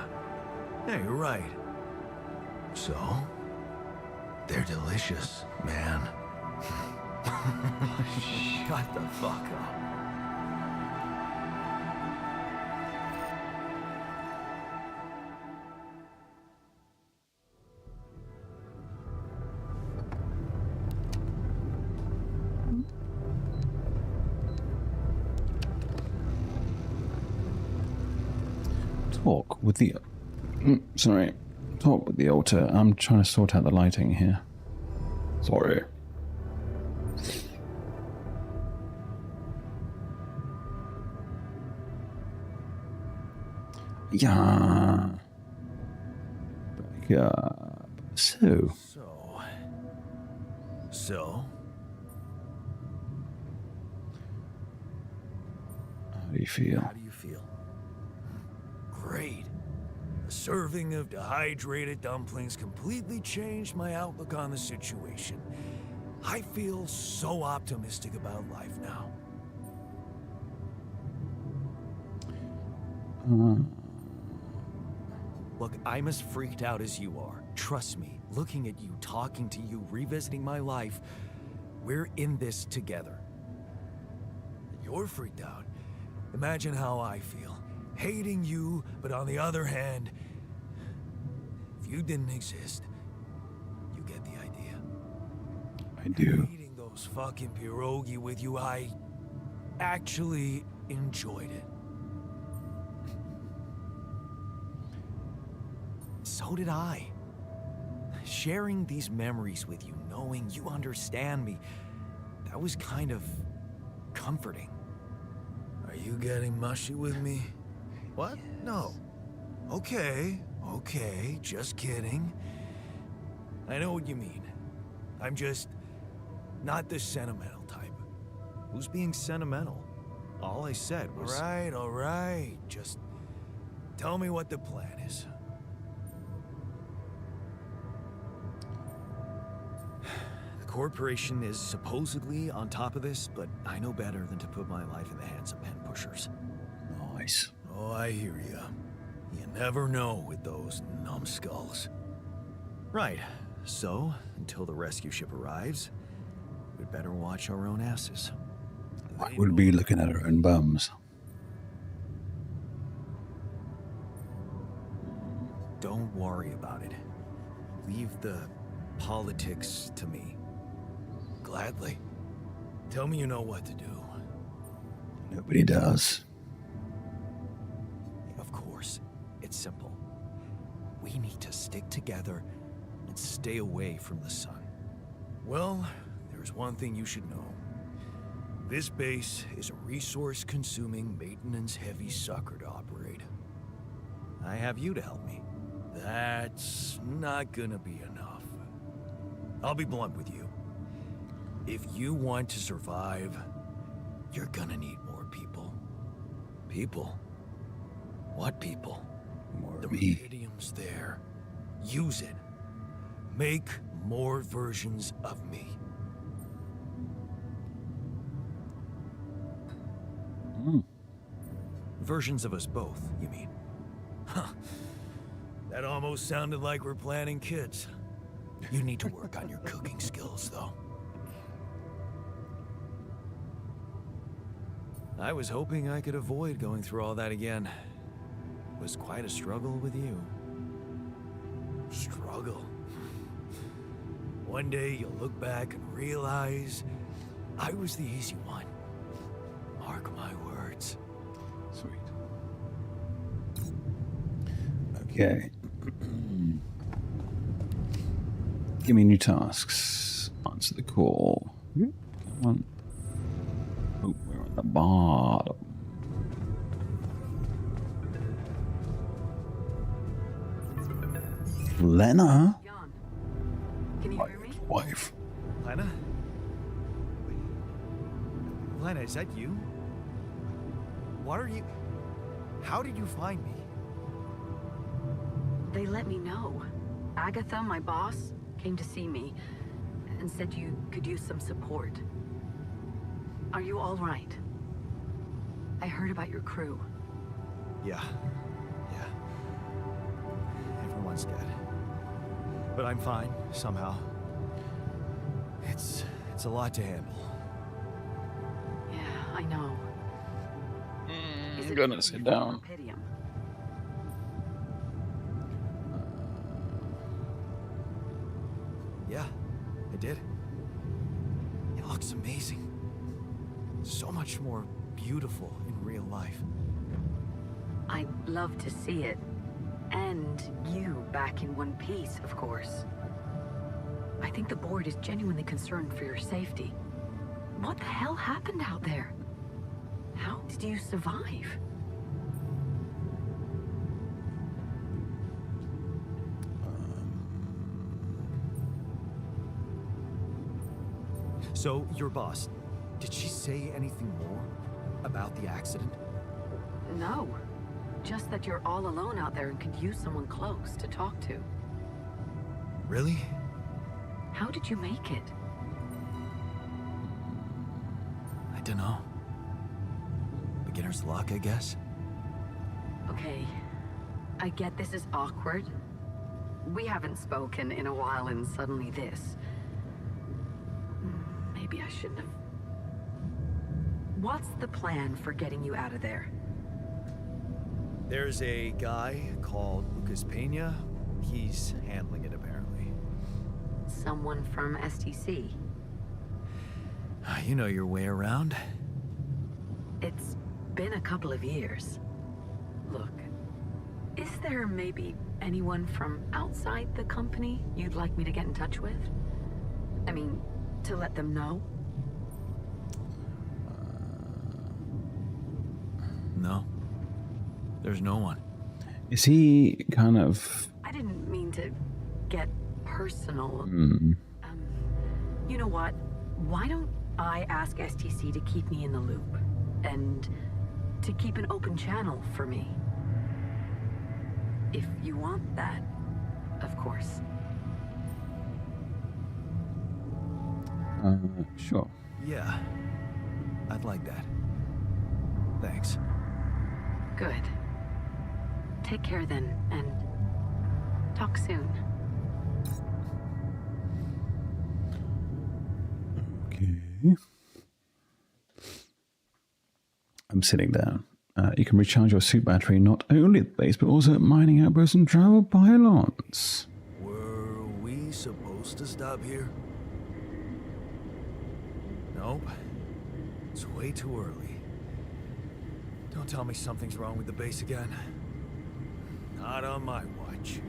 D: you're right. So, they're delicious, man. Shut the fuck up.
E: Talk with the... Talk with the altar. I'm trying to sort out the lighting here. Sorry. Yeah. Back up. So. How do you feel?
D: How do you feel? Great. A serving of dehydrated dumplings completely changed my outlook on the situation. I feel so optimistic about life now. Look, I'm as freaked out as you are. Trust me, looking at you, talking to you, revisiting my life, we're in this together. You're freaked out. Imagine how I feel. Hating you, but on the other hand, if you didn't exist, you get the idea.
E: I do.
D: Eating those fucking pierogi with you, I actually enjoyed it. So did I. Sharing these memories with you, knowing you understand me, that was kind of comforting. Are you getting mushy with me? What? No. Okay, just kidding. I know what you mean. I'm just not the sentimental type. Who's being sentimental? All I said was... All right. Just tell me what the plan is. corporation is supposedly on top of this, but I know better than to put my life in the hands of pen pushers.
E: Nice.
D: Oh, I hear ya. You never know with those numbskulls. Right, so, until the rescue ship arrives, we'd better watch our own asses.
E: I would be looking at our own bums.
D: Don't worry about it. Leave the politics to me. Gladly. Tell me you know what to do.
E: Nobody does.
D: Of course, it's simple. We need to stick together and stay away from the sun. Well, there's one thing you should know. This base is a resource-consuming, maintenance-heavy sucker to operate. I have you to help me. That's not gonna be enough. I'll be blunt with you. If you want to survive, you're gonna need more people. People? What people?
E: More
D: The
E: me.
D: Meridium's there. Use it. Make more versions of me. Versions of us both, you mean? Huh. That almost sounded like we're planning kids. You need to work on your cooking skills, though. I was hoping I could avoid going through all that again. It was quite a struggle with you. Struggle? One day you'll look back and realize I was the easy one. Mark my words.
E: Sweet. Okay. Give me new tasks. Answer the call. Come on. Oh, we're on the bottom. Lena?
G: Jan, can you hear me?
E: Wife.
D: Lena? Lena, is that you? What are you... How did you find me?
G: They let me know. Agatha, my boss, came to see me and said you could use some support. Are you all right? I heard about your crew.
D: Yeah. Everyone's dead. But I'm fine, somehow. It's a lot to handle.
G: Yeah, I know. Is
E: I'm
G: it
E: gonna
G: from
E: sit
G: your
E: down.
G: Corpidium?
D: Yeah, I did. It looks amazing. So much more beautiful in real life.
G: I'd love to see it. And you back in one piece, of course. I think the board is genuinely concerned for your safety. What the hell happened out there? How did you survive?
D: So, your boss, did she say anything more about the accident?
G: No. Just that you're all alone out there and could use someone close to talk to.
D: Really?
G: How did you make it?
D: I don't know. Beginner's luck, I guess.
G: Okay. I get this is awkward. We haven't spoken in a while and suddenly this. Maybe I shouldn't have. What's the plan for getting you out of there?
D: There's a guy called Lucas Pena. He's handling it, apparently.
G: Someone from STC.
D: You know your way around.
G: It's been a couple of years. Look, is there maybe anyone from outside the company you'd like me to get in touch with? I mean, to let them know?
D: No. There's no one.
E: Is he kind of...
G: I didn't mean to get personal.
E: Mm,
G: You know what? Why don't I ask STC to keep me in the loop? And to keep an open channel for me? If you want that, of course.
A: Sure.
D: Yeah, I'd like that. Thanks.
G: Good. Take care then, and talk soon.
A: Okay. I'm sitting down. You can recharge your suit battery not only at the base, but also at mining outposts and travel pylons.
D: Were we supposed to stop here? Nope. It's way too early. Don't tell me something's wrong with the base again. Not on my watch.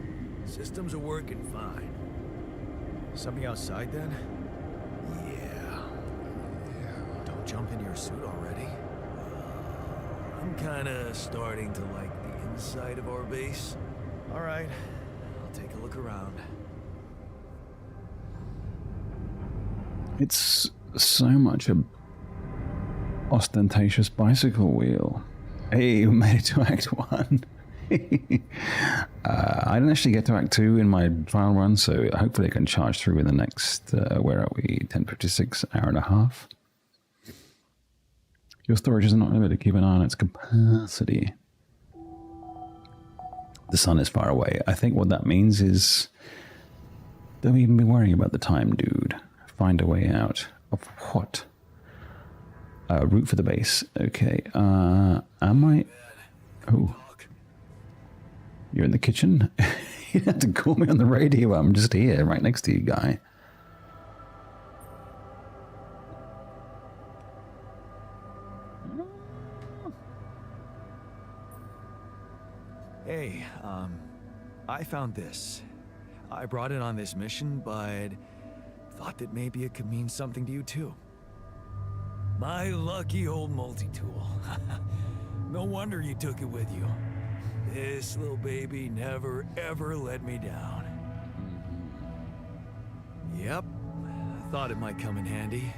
D: Systems are working fine. Something outside then? Yeah. Don't jump into your suit already. I'm kinda starting to like the inside of our base. Alright, I'll take a look around.
A: It's so much a ostentatious bicycle wheel. Hey, we made it to Act 1. I didn't actually get to Act 2 in my trial run, so hopefully I can charge through in the next, where are we, 10:56, hour and a half. Your storage is not limited. Keep an eye on its capacity. The sun is far away. I think what that means is don't even be worrying about the time, dude. Find a way out. Of what? Route for the base. Okay. Am I... Oh. You're in the kitchen? You have to call me on the radio. I'm just here, right next to you, guy.
D: Hey, I found this. I brought it on this mission, but thought that maybe it could mean something to you too.
B: My lucky old multi-tool. No wonder you took it with you. This little baby never ever let me down.
D: Yep, I thought it might come in handy.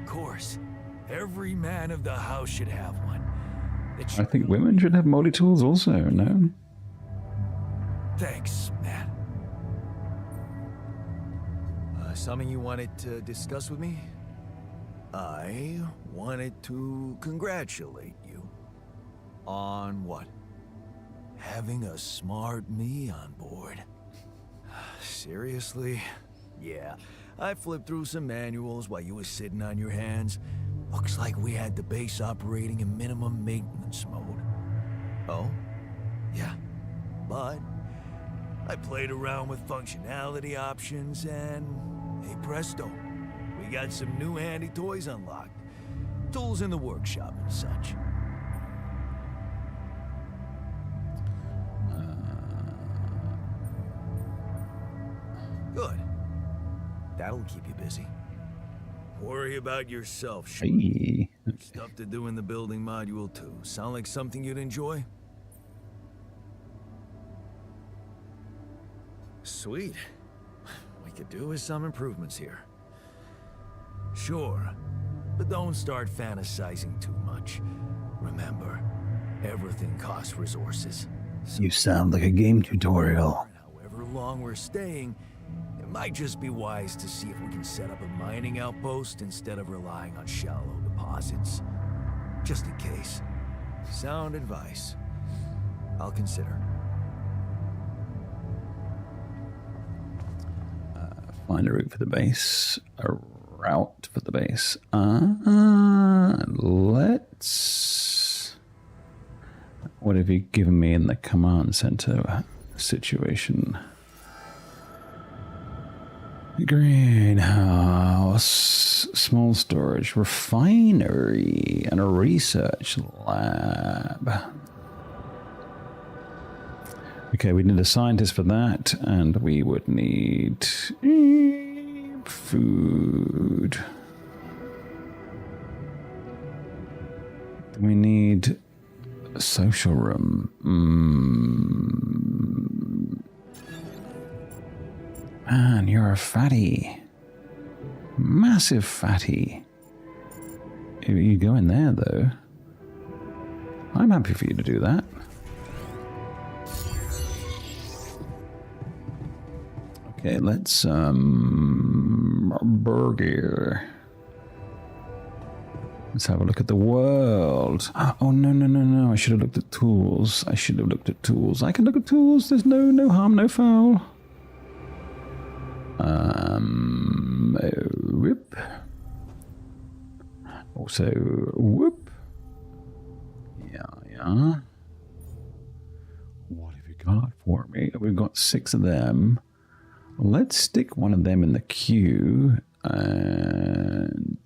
B: Of course, every man of the house should have one.
A: I think women should have multi-tools also, no?
B: Thanks, man.
D: Something you wanted to discuss with me?
B: I wanted to congratulate you.
D: On what?
B: Having a smart me on board.
D: Seriously?
B: Yeah, I flipped through some manuals while you was sitting on your hands. Looks like we had the base operating in minimum maintenance mode.
D: Oh?
B: Yeah, but I played around with functionality options and, hey presto, we got some new handy toys unlocked. Tools in the workshop and such.
D: Good. That'll keep you busy.
B: Worry about yourself, sure.
A: Hey.
B: Stuff to do in the building module too. Sound like something you'd enjoy?
D: Sweet. We could do with some improvements here.
B: Sure, but don't start fantasizing too much. Remember, everything costs resources. So
E: You sound like a game tutorial.
B: however long we're staying, it might just be wise to see if we can set up a mining outpost instead of relying on shallow deposits. Just in case.
D: Sound advice. I'll consider.
A: Find a route for the base. A route for the base. Let's... What have you given me in the command center situation? Greenhouse, small storage, refinery, and a research lab. Okay, we need a scientist for that, and we would need food. We need a social room. Man, you're a fatty. Massive fatty. You go in there, though. I'm happy for you to do that. Okay, let's
E: burger. Let's have a look at the world. Oh, no. I should have looked at tools. I can look at tools. There's no harm, no foul. Whoop. Also, whoop. Yeah. What have you got for me? We've got 6 of them. Let's stick one of them in the queue. And,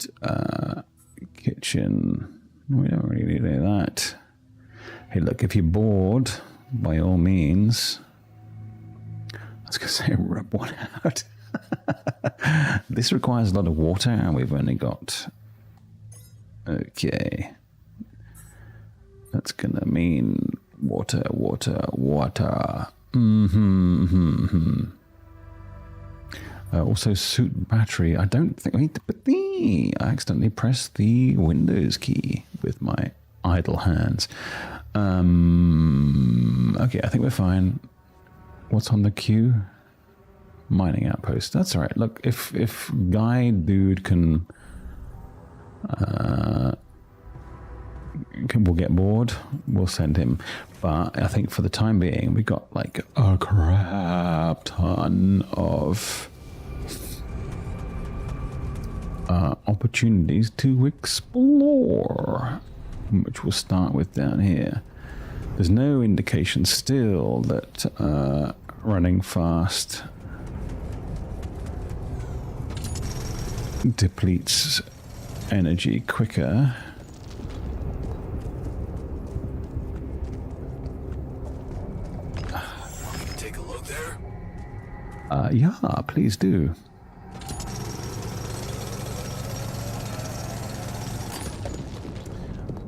E: kitchen. We don't really need any of that. Hey, look, if you're bored, by all means. I was going to say rub one out. This requires a lot of water, and we've only got... Okay. That's going to mean water. Also, suit battery. I don't think... I accidentally pressed the Windows key with my idle hands. Okay, I think we're fine. What's on the queue? Mining outpost. That's all right. Look, if Guy Dude can we'll get bored, we'll send him. But I think for the time being, we've got like a crap ton of opportunities to explore, which we'll start with down here. There's no indication still that running fast depletes energy quicker.
D: Want me to take a look there?
E: Yeah, please do.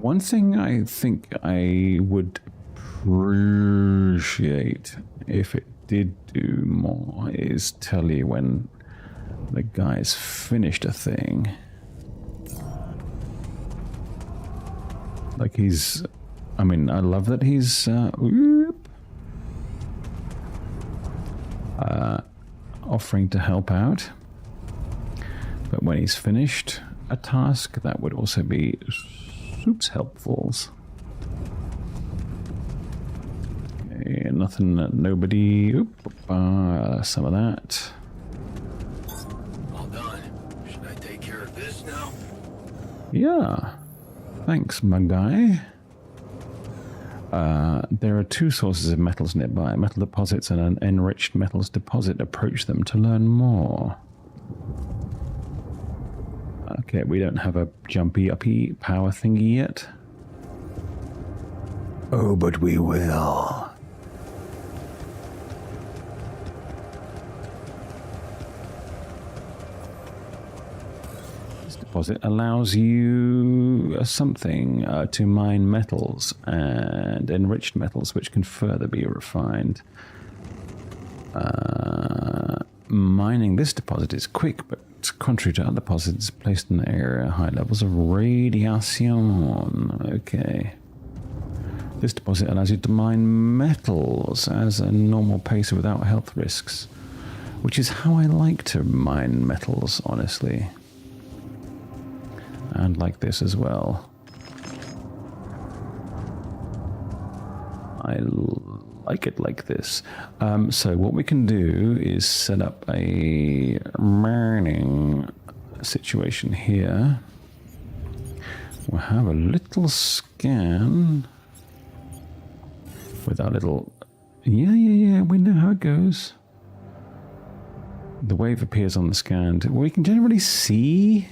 E: One thing I think I would appreciate if it did do more is tell you when the guy's finished a thing. Like he's... I mean, I love that he's... offering to help out. But when he's finished a task, that would also be soups helpfuls. Okay, nothing, nobody... some of that.
D: All done. Should I take care of this now?
E: Yeah. Thanks, my guy. There are 2 sources of metals nearby. Metal deposits and an enriched metals deposit. Approach them to learn more. Okay, we don't have a jumpy-uppy power thingy yet.
H: Oh, but we will.
E: Deposit allows you something to mine metals and enriched metals, which can further be refined. Mining this deposit is quick, but contrary to other deposits placed in the area, high levels of radiation. Okay. This deposit allows you to mine metals as a normal pace without health risks, which is how I like to mine metals, honestly. And like this as well. I like it like this. So what we can do is set up a mining situation here. We'll have a little scan with our little... Yeah, we know how it goes. The wave appears on the scan. We can generally see...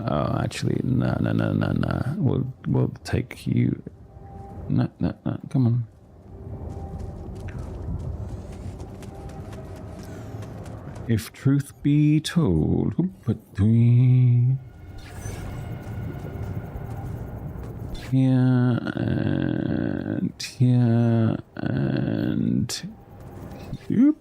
E: oh, actually, no. We'll take you. No, come on. If truth be told, here and here and oop.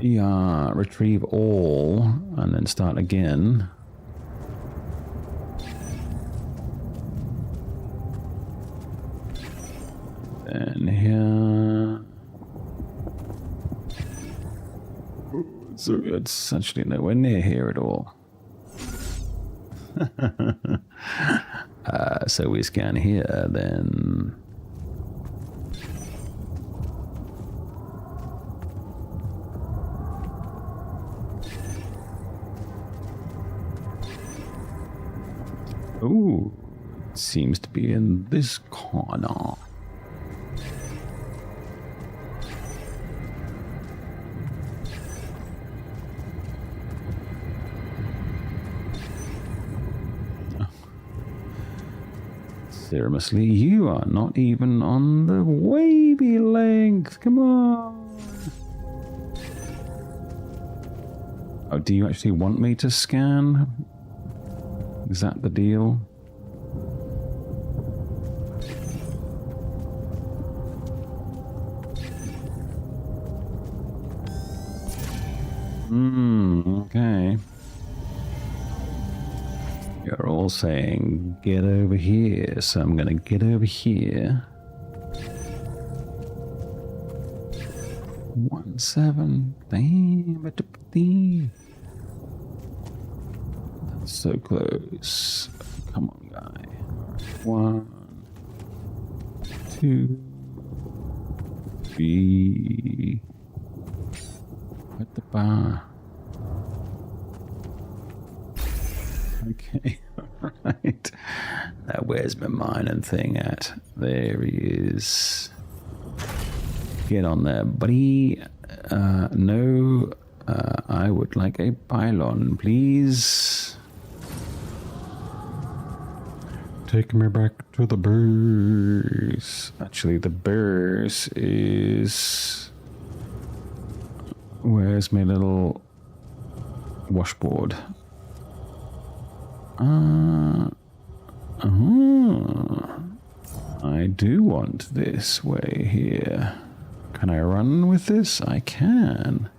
E: Yeah, retrieve all and then start again.
A: And here. So it's actually nowhere near here at all. So we scan here then. Ooh, it seems to be in this corner. Seriously, you are not even on the wavy length. Come on. Oh, do you actually want me to scan? Is that the deal? Okay. You're all saying, get over here, so I'm gonna get over here. 17. Damn, that's so close. Come on, guy. 1, 2, 3. At the bar. Okay, alright. Now where's my mining thing at? There he is. Get on there, buddy. No, I would like a pylon, please. Take me back to the base. Actually, the base is... Where's my little washboard? I do want this way here. Can I run with this? I can.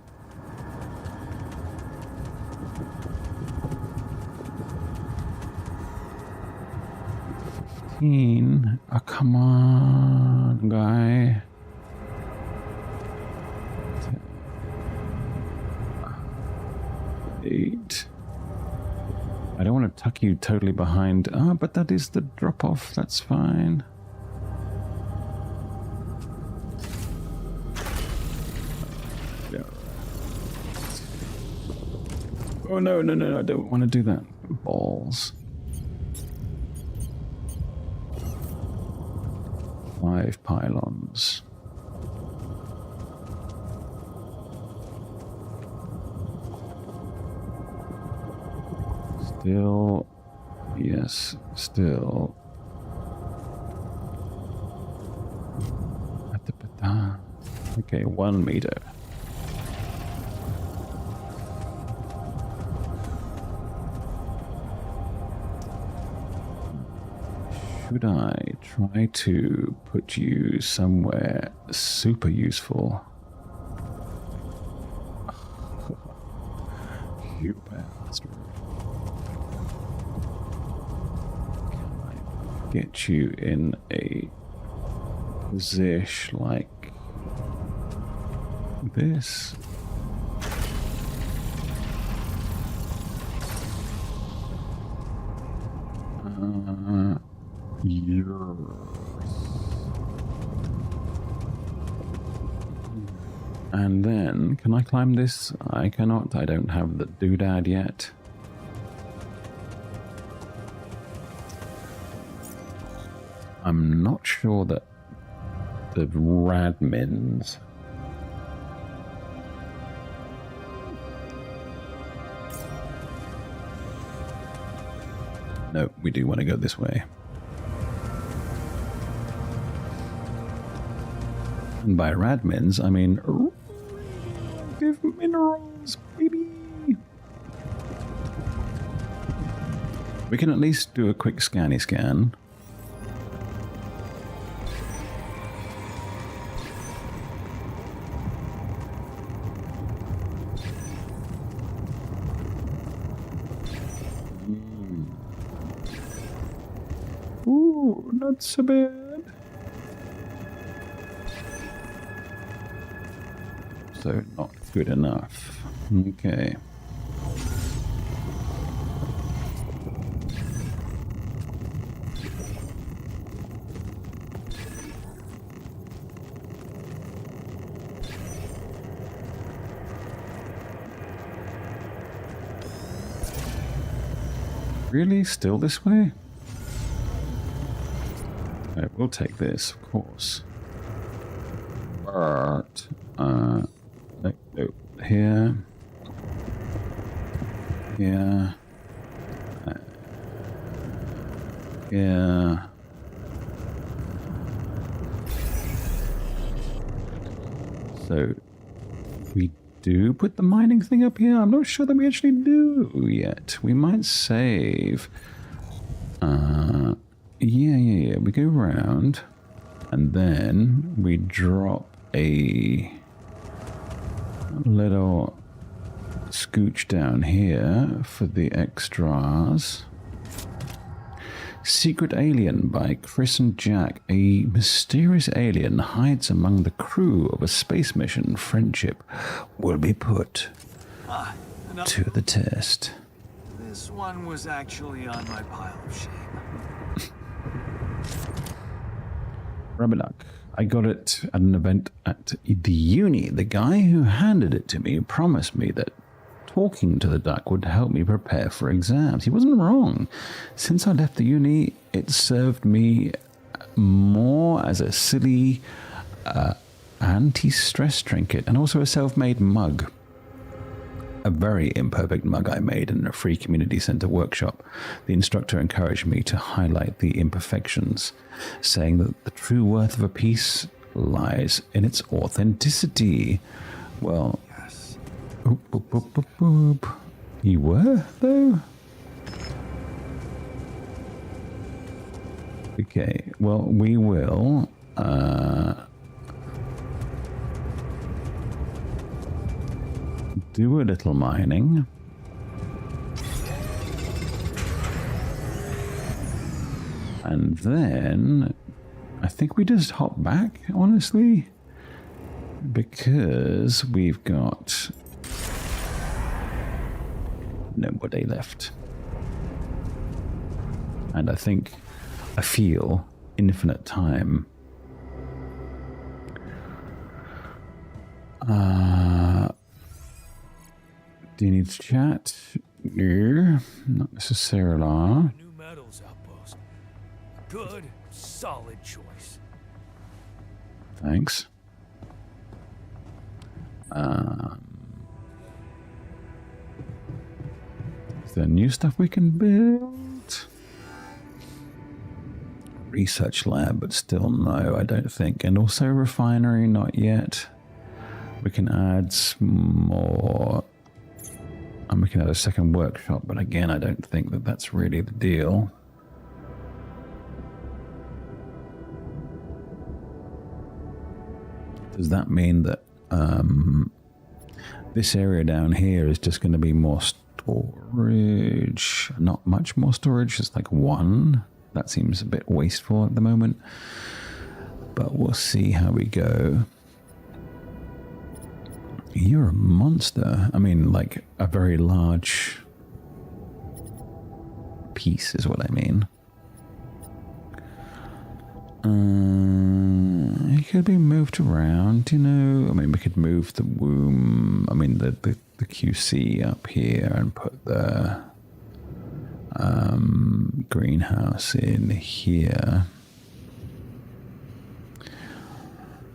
A: Oh, come on, guy. 8. I don't want to tuck you totally behind. Ah, but that is the drop off. That's fine. Yeah. Oh, no, no, no, I don't want to do that. Balls. 5 pylons. Still, yes, still. Okay, 1 meter. Should I try to put you somewhere super useful? You bastard. Get you in a position like this. Yes. And then, can I climb this? I cannot. I don't have the doodad yet. I'm not sure that the radmins... No, we do want to go this way. And by radmins, I mean radioactive minerals, baby. We can at least do a quick scanny scan. Ooh, not so bad. So not good enough. Okay. Really? Still this way? Okay, we'll take this, of course. But, no, here. Here. Here. So, we do put the mining thing up here? I'm not sure that we actually do yet. We might save. Yeah. We go around, and then we drop a little scooch down here for the extras. Secret Alien by Chris and Jack. A mysterious alien hides among the crew of a space mission. Friendship will be put to the test.
D: This one was actually on my pile of shame.
A: Rubber duck. I got it at an event at the uni. The guy who handed it to me promised me that talking to the duck would help me prepare for exams. He wasn't wrong. Since I left the uni, it served me more as a silly anti-stress trinket and also a self-made mug. A very imperfect mug I made in a free community center workshop. The instructor encouraged me to highlight the imperfections, saying that the true worth of a piece lies in its authenticity. Well, yes. Oop. You were, though? Okay, well, we will do a little mining. And then I think we just hop back, honestly, because we've got no more day left. And I feel infinite time. Do you need to chat? No, not necessarily.
B: New metals outpost. Good, solid choice.
A: Thanks. Is there new stuff we can build? Research lab, but still no, I don't think. And also refinery, not yet. We can add some more. And we can add a second workshop, but again, I don't think that that's really the deal. Does that mean that this area down here is just going to be more storage? Not much more storage, just like one. That seems a bit wasteful at the moment, but we'll see how we go. You're a monster. I mean, like a very large piece is what I mean. It could be moved around, you know. I mean, we could move the womb, the QC up here and put the greenhouse in here.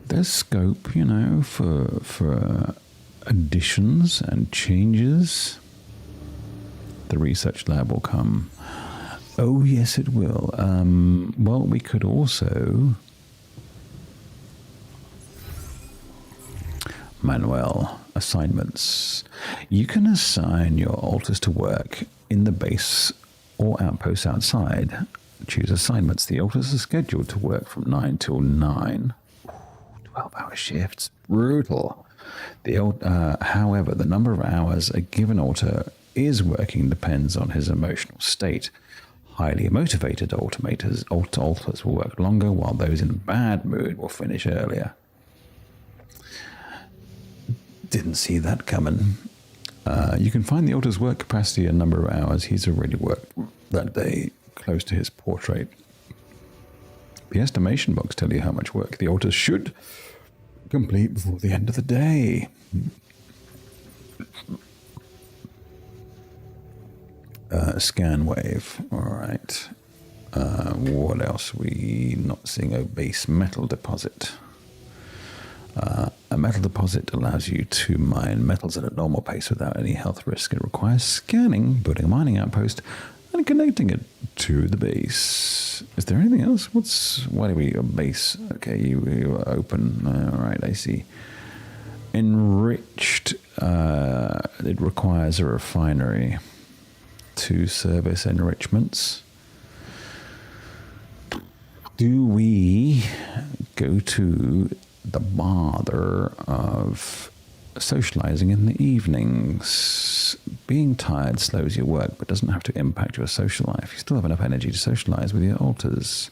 A: There's scope, you know, for additions and changes. The research lab will come. Oh, yes, it will. Well, we could also... Manuel, assignments. You can assign your alters to work in the base or outposts outside. Choose assignments. The alters are scheduled to work from 9 till 9. 12-hour shifts. Brutal. However, the number of hours a given alter is working depends on his emotional state. Highly motivated alters will work longer, while those in a bad mood will finish earlier.
E: Didn't see that coming.
A: You can find the author's work capacity and number of hours he's already worked that day close to his portrait. The estimation box tells you how much work the author should complete before the end of the day. Scan wave. All right. What else are we not seeing? A base metal deposit. A metal deposit allows you to mine metals at a normal pace without any health risk. It requires scanning, building a mining outpost, and connecting it to the base. Is there anything else? Why do we a base? Okay, you open. All right, I see. Enriched. It requires a refinery to service enrichments. Do we go to the bother of socializing in the evenings? Being tired slows your work, but doesn't have to impact your social life. You still have enough energy to socialize with your alters.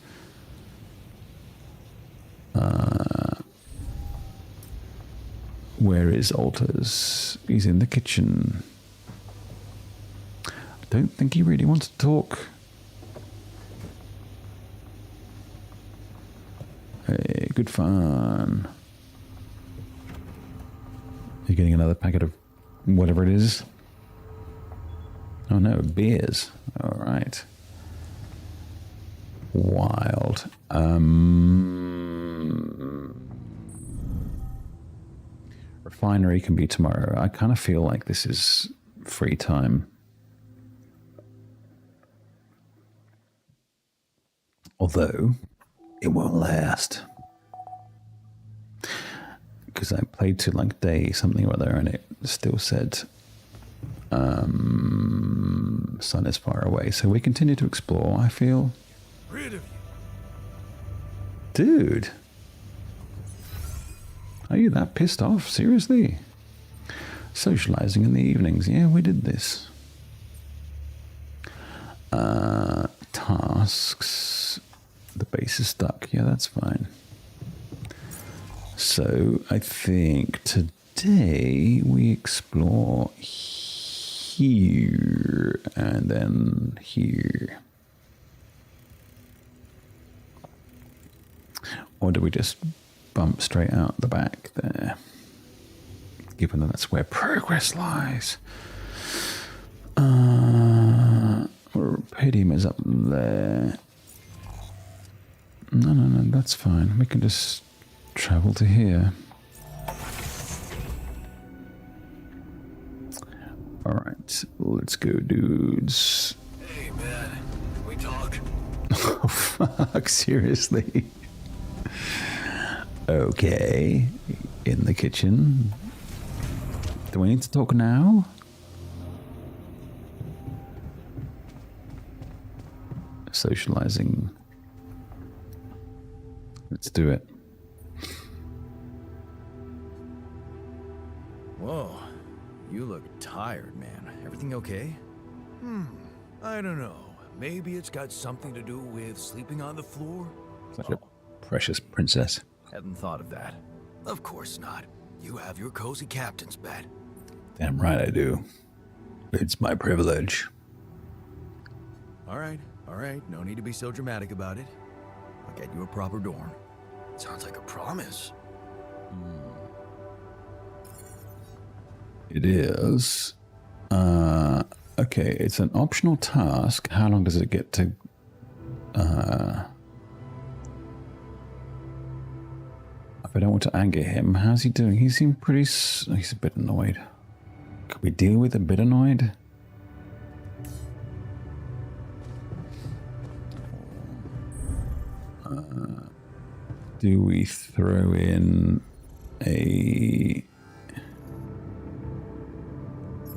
A: Where is alters? He's in the kitchen. I don't think he really wants to talk. Hey, good fun. You're getting another packet of whatever it is. Oh no, beers. All right. Wild. Refinery can be tomorrow. I kind of feel like this is free time. Although it won't last. Because I played to like day something or other and it still said sun is far away. So we continue to explore, I feel.
B: Rid of you.
A: Dude. Are you that pissed off? Seriously? Socializing in the evenings. Yeah, we did this. Tasks. The base is stuck. Yeah, that's fine. So I think today we explore here and then here. Or do we just bump straight out the back there? Given that that's where progress lies. Podium is up there. No, that's fine. We can just travel to here. Alright, let's go, dudes.
D: Hey, man. Can we talk?
A: Oh, fuck, seriously? Okay, in the kitchen. Do we need to talk now? Socializing. Let's do it.
D: Whoa. You look tired, man. Everything okay?
B: I don't know. Maybe it's got something to do with sleeping on the floor?
A: Such a precious princess.
D: Hadn't thought of that.
B: Of course not. You have your cozy captain's bed.
E: Damn right I do. It's my privilege.
B: All right. No need to be so dramatic about it. I'll get you a proper dorm. Sounds like a promise.
A: It is. Okay, it's an optional task. How long does it get to... if I don't want to anger him, how's he doing? He seemed pretty... he's a bit annoyed. Could we deal with a bit annoyed? Do we throw in a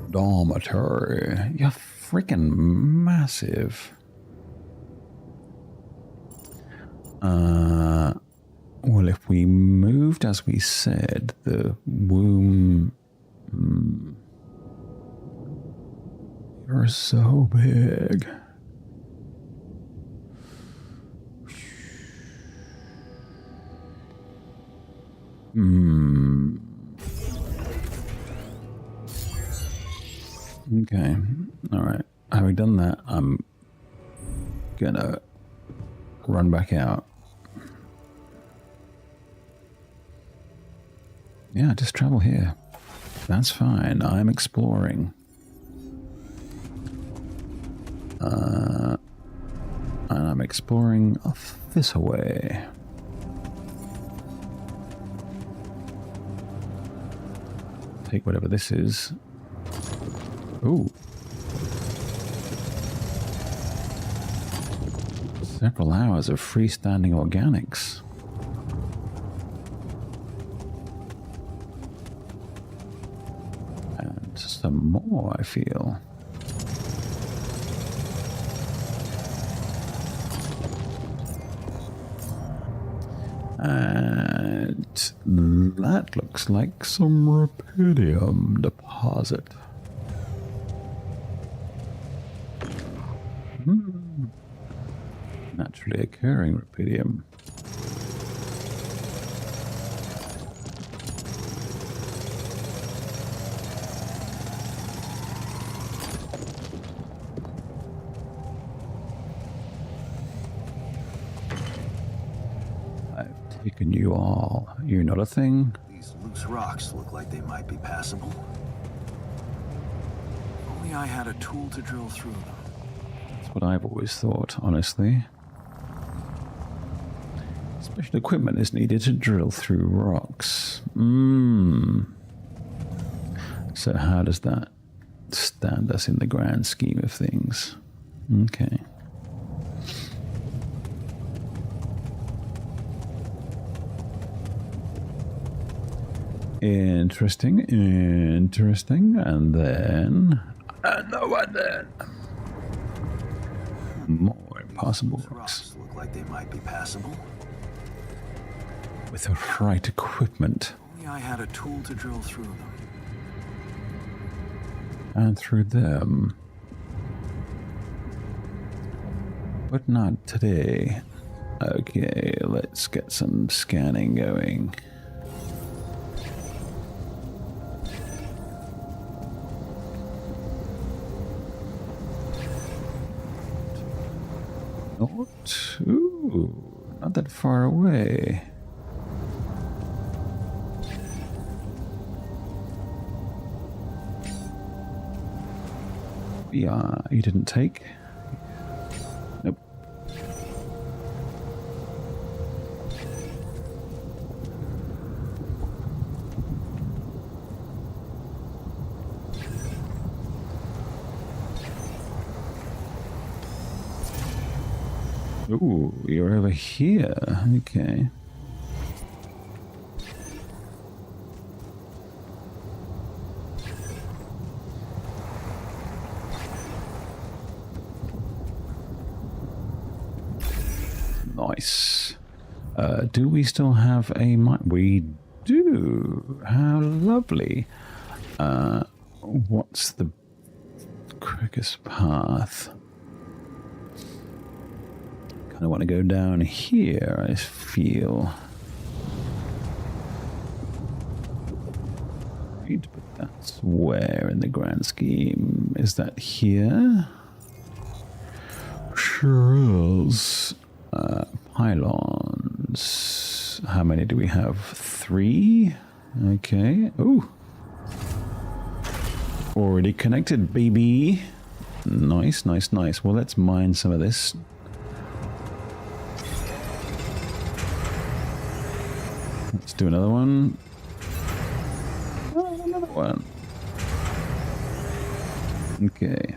A: dormitory? You're freaking massive. Well, if we moved, as we said, the womb... You're so big.
E: Okay. All right. Having done that, I'm gonna run back out. Yeah, just travel here. That's fine. I'm exploring. And I'm exploring this way. Take whatever this is. Ooh. Several hours of freestanding organics. And some more, I feel. And that looks like some rubidium deposit. Naturally occurring rubidium. I've taken you all. You're not a thing?
I: These loose rocks look like they might be passable. If only I had a tool to drill through them.
E: That's what I've always thought, honestly. Special equipment is needed to drill through rocks. So how does that stand us in the grand scheme of things? Okay. Interesting, interesting. And then... more impossible
I: These rocks look like they might be passable.
E: with the right equipment.
I: If only I had a tool to drill through them.
E: And through them. But not today. Okay, let's get some scanning going. Not that far away. Yeah, you didn't take? Nope. Ooh, you're over here. Okay. Nice. Do we still have a mic? We do. How lovely. What's the quickest path? Kind of want to go down here, I feel. Right, but that's where in the grand scheme? Is that here? Sure is. Pylons. How many do we have? 3? Okay. Ooh. Already connected, baby. Nice, nice, nice. Well, let's mine some of this. Let's do another one. Oh, another one. Okay.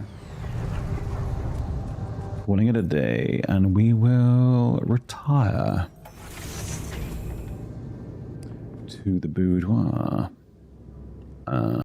E: Calling it a day, and we will retire to the boudoir.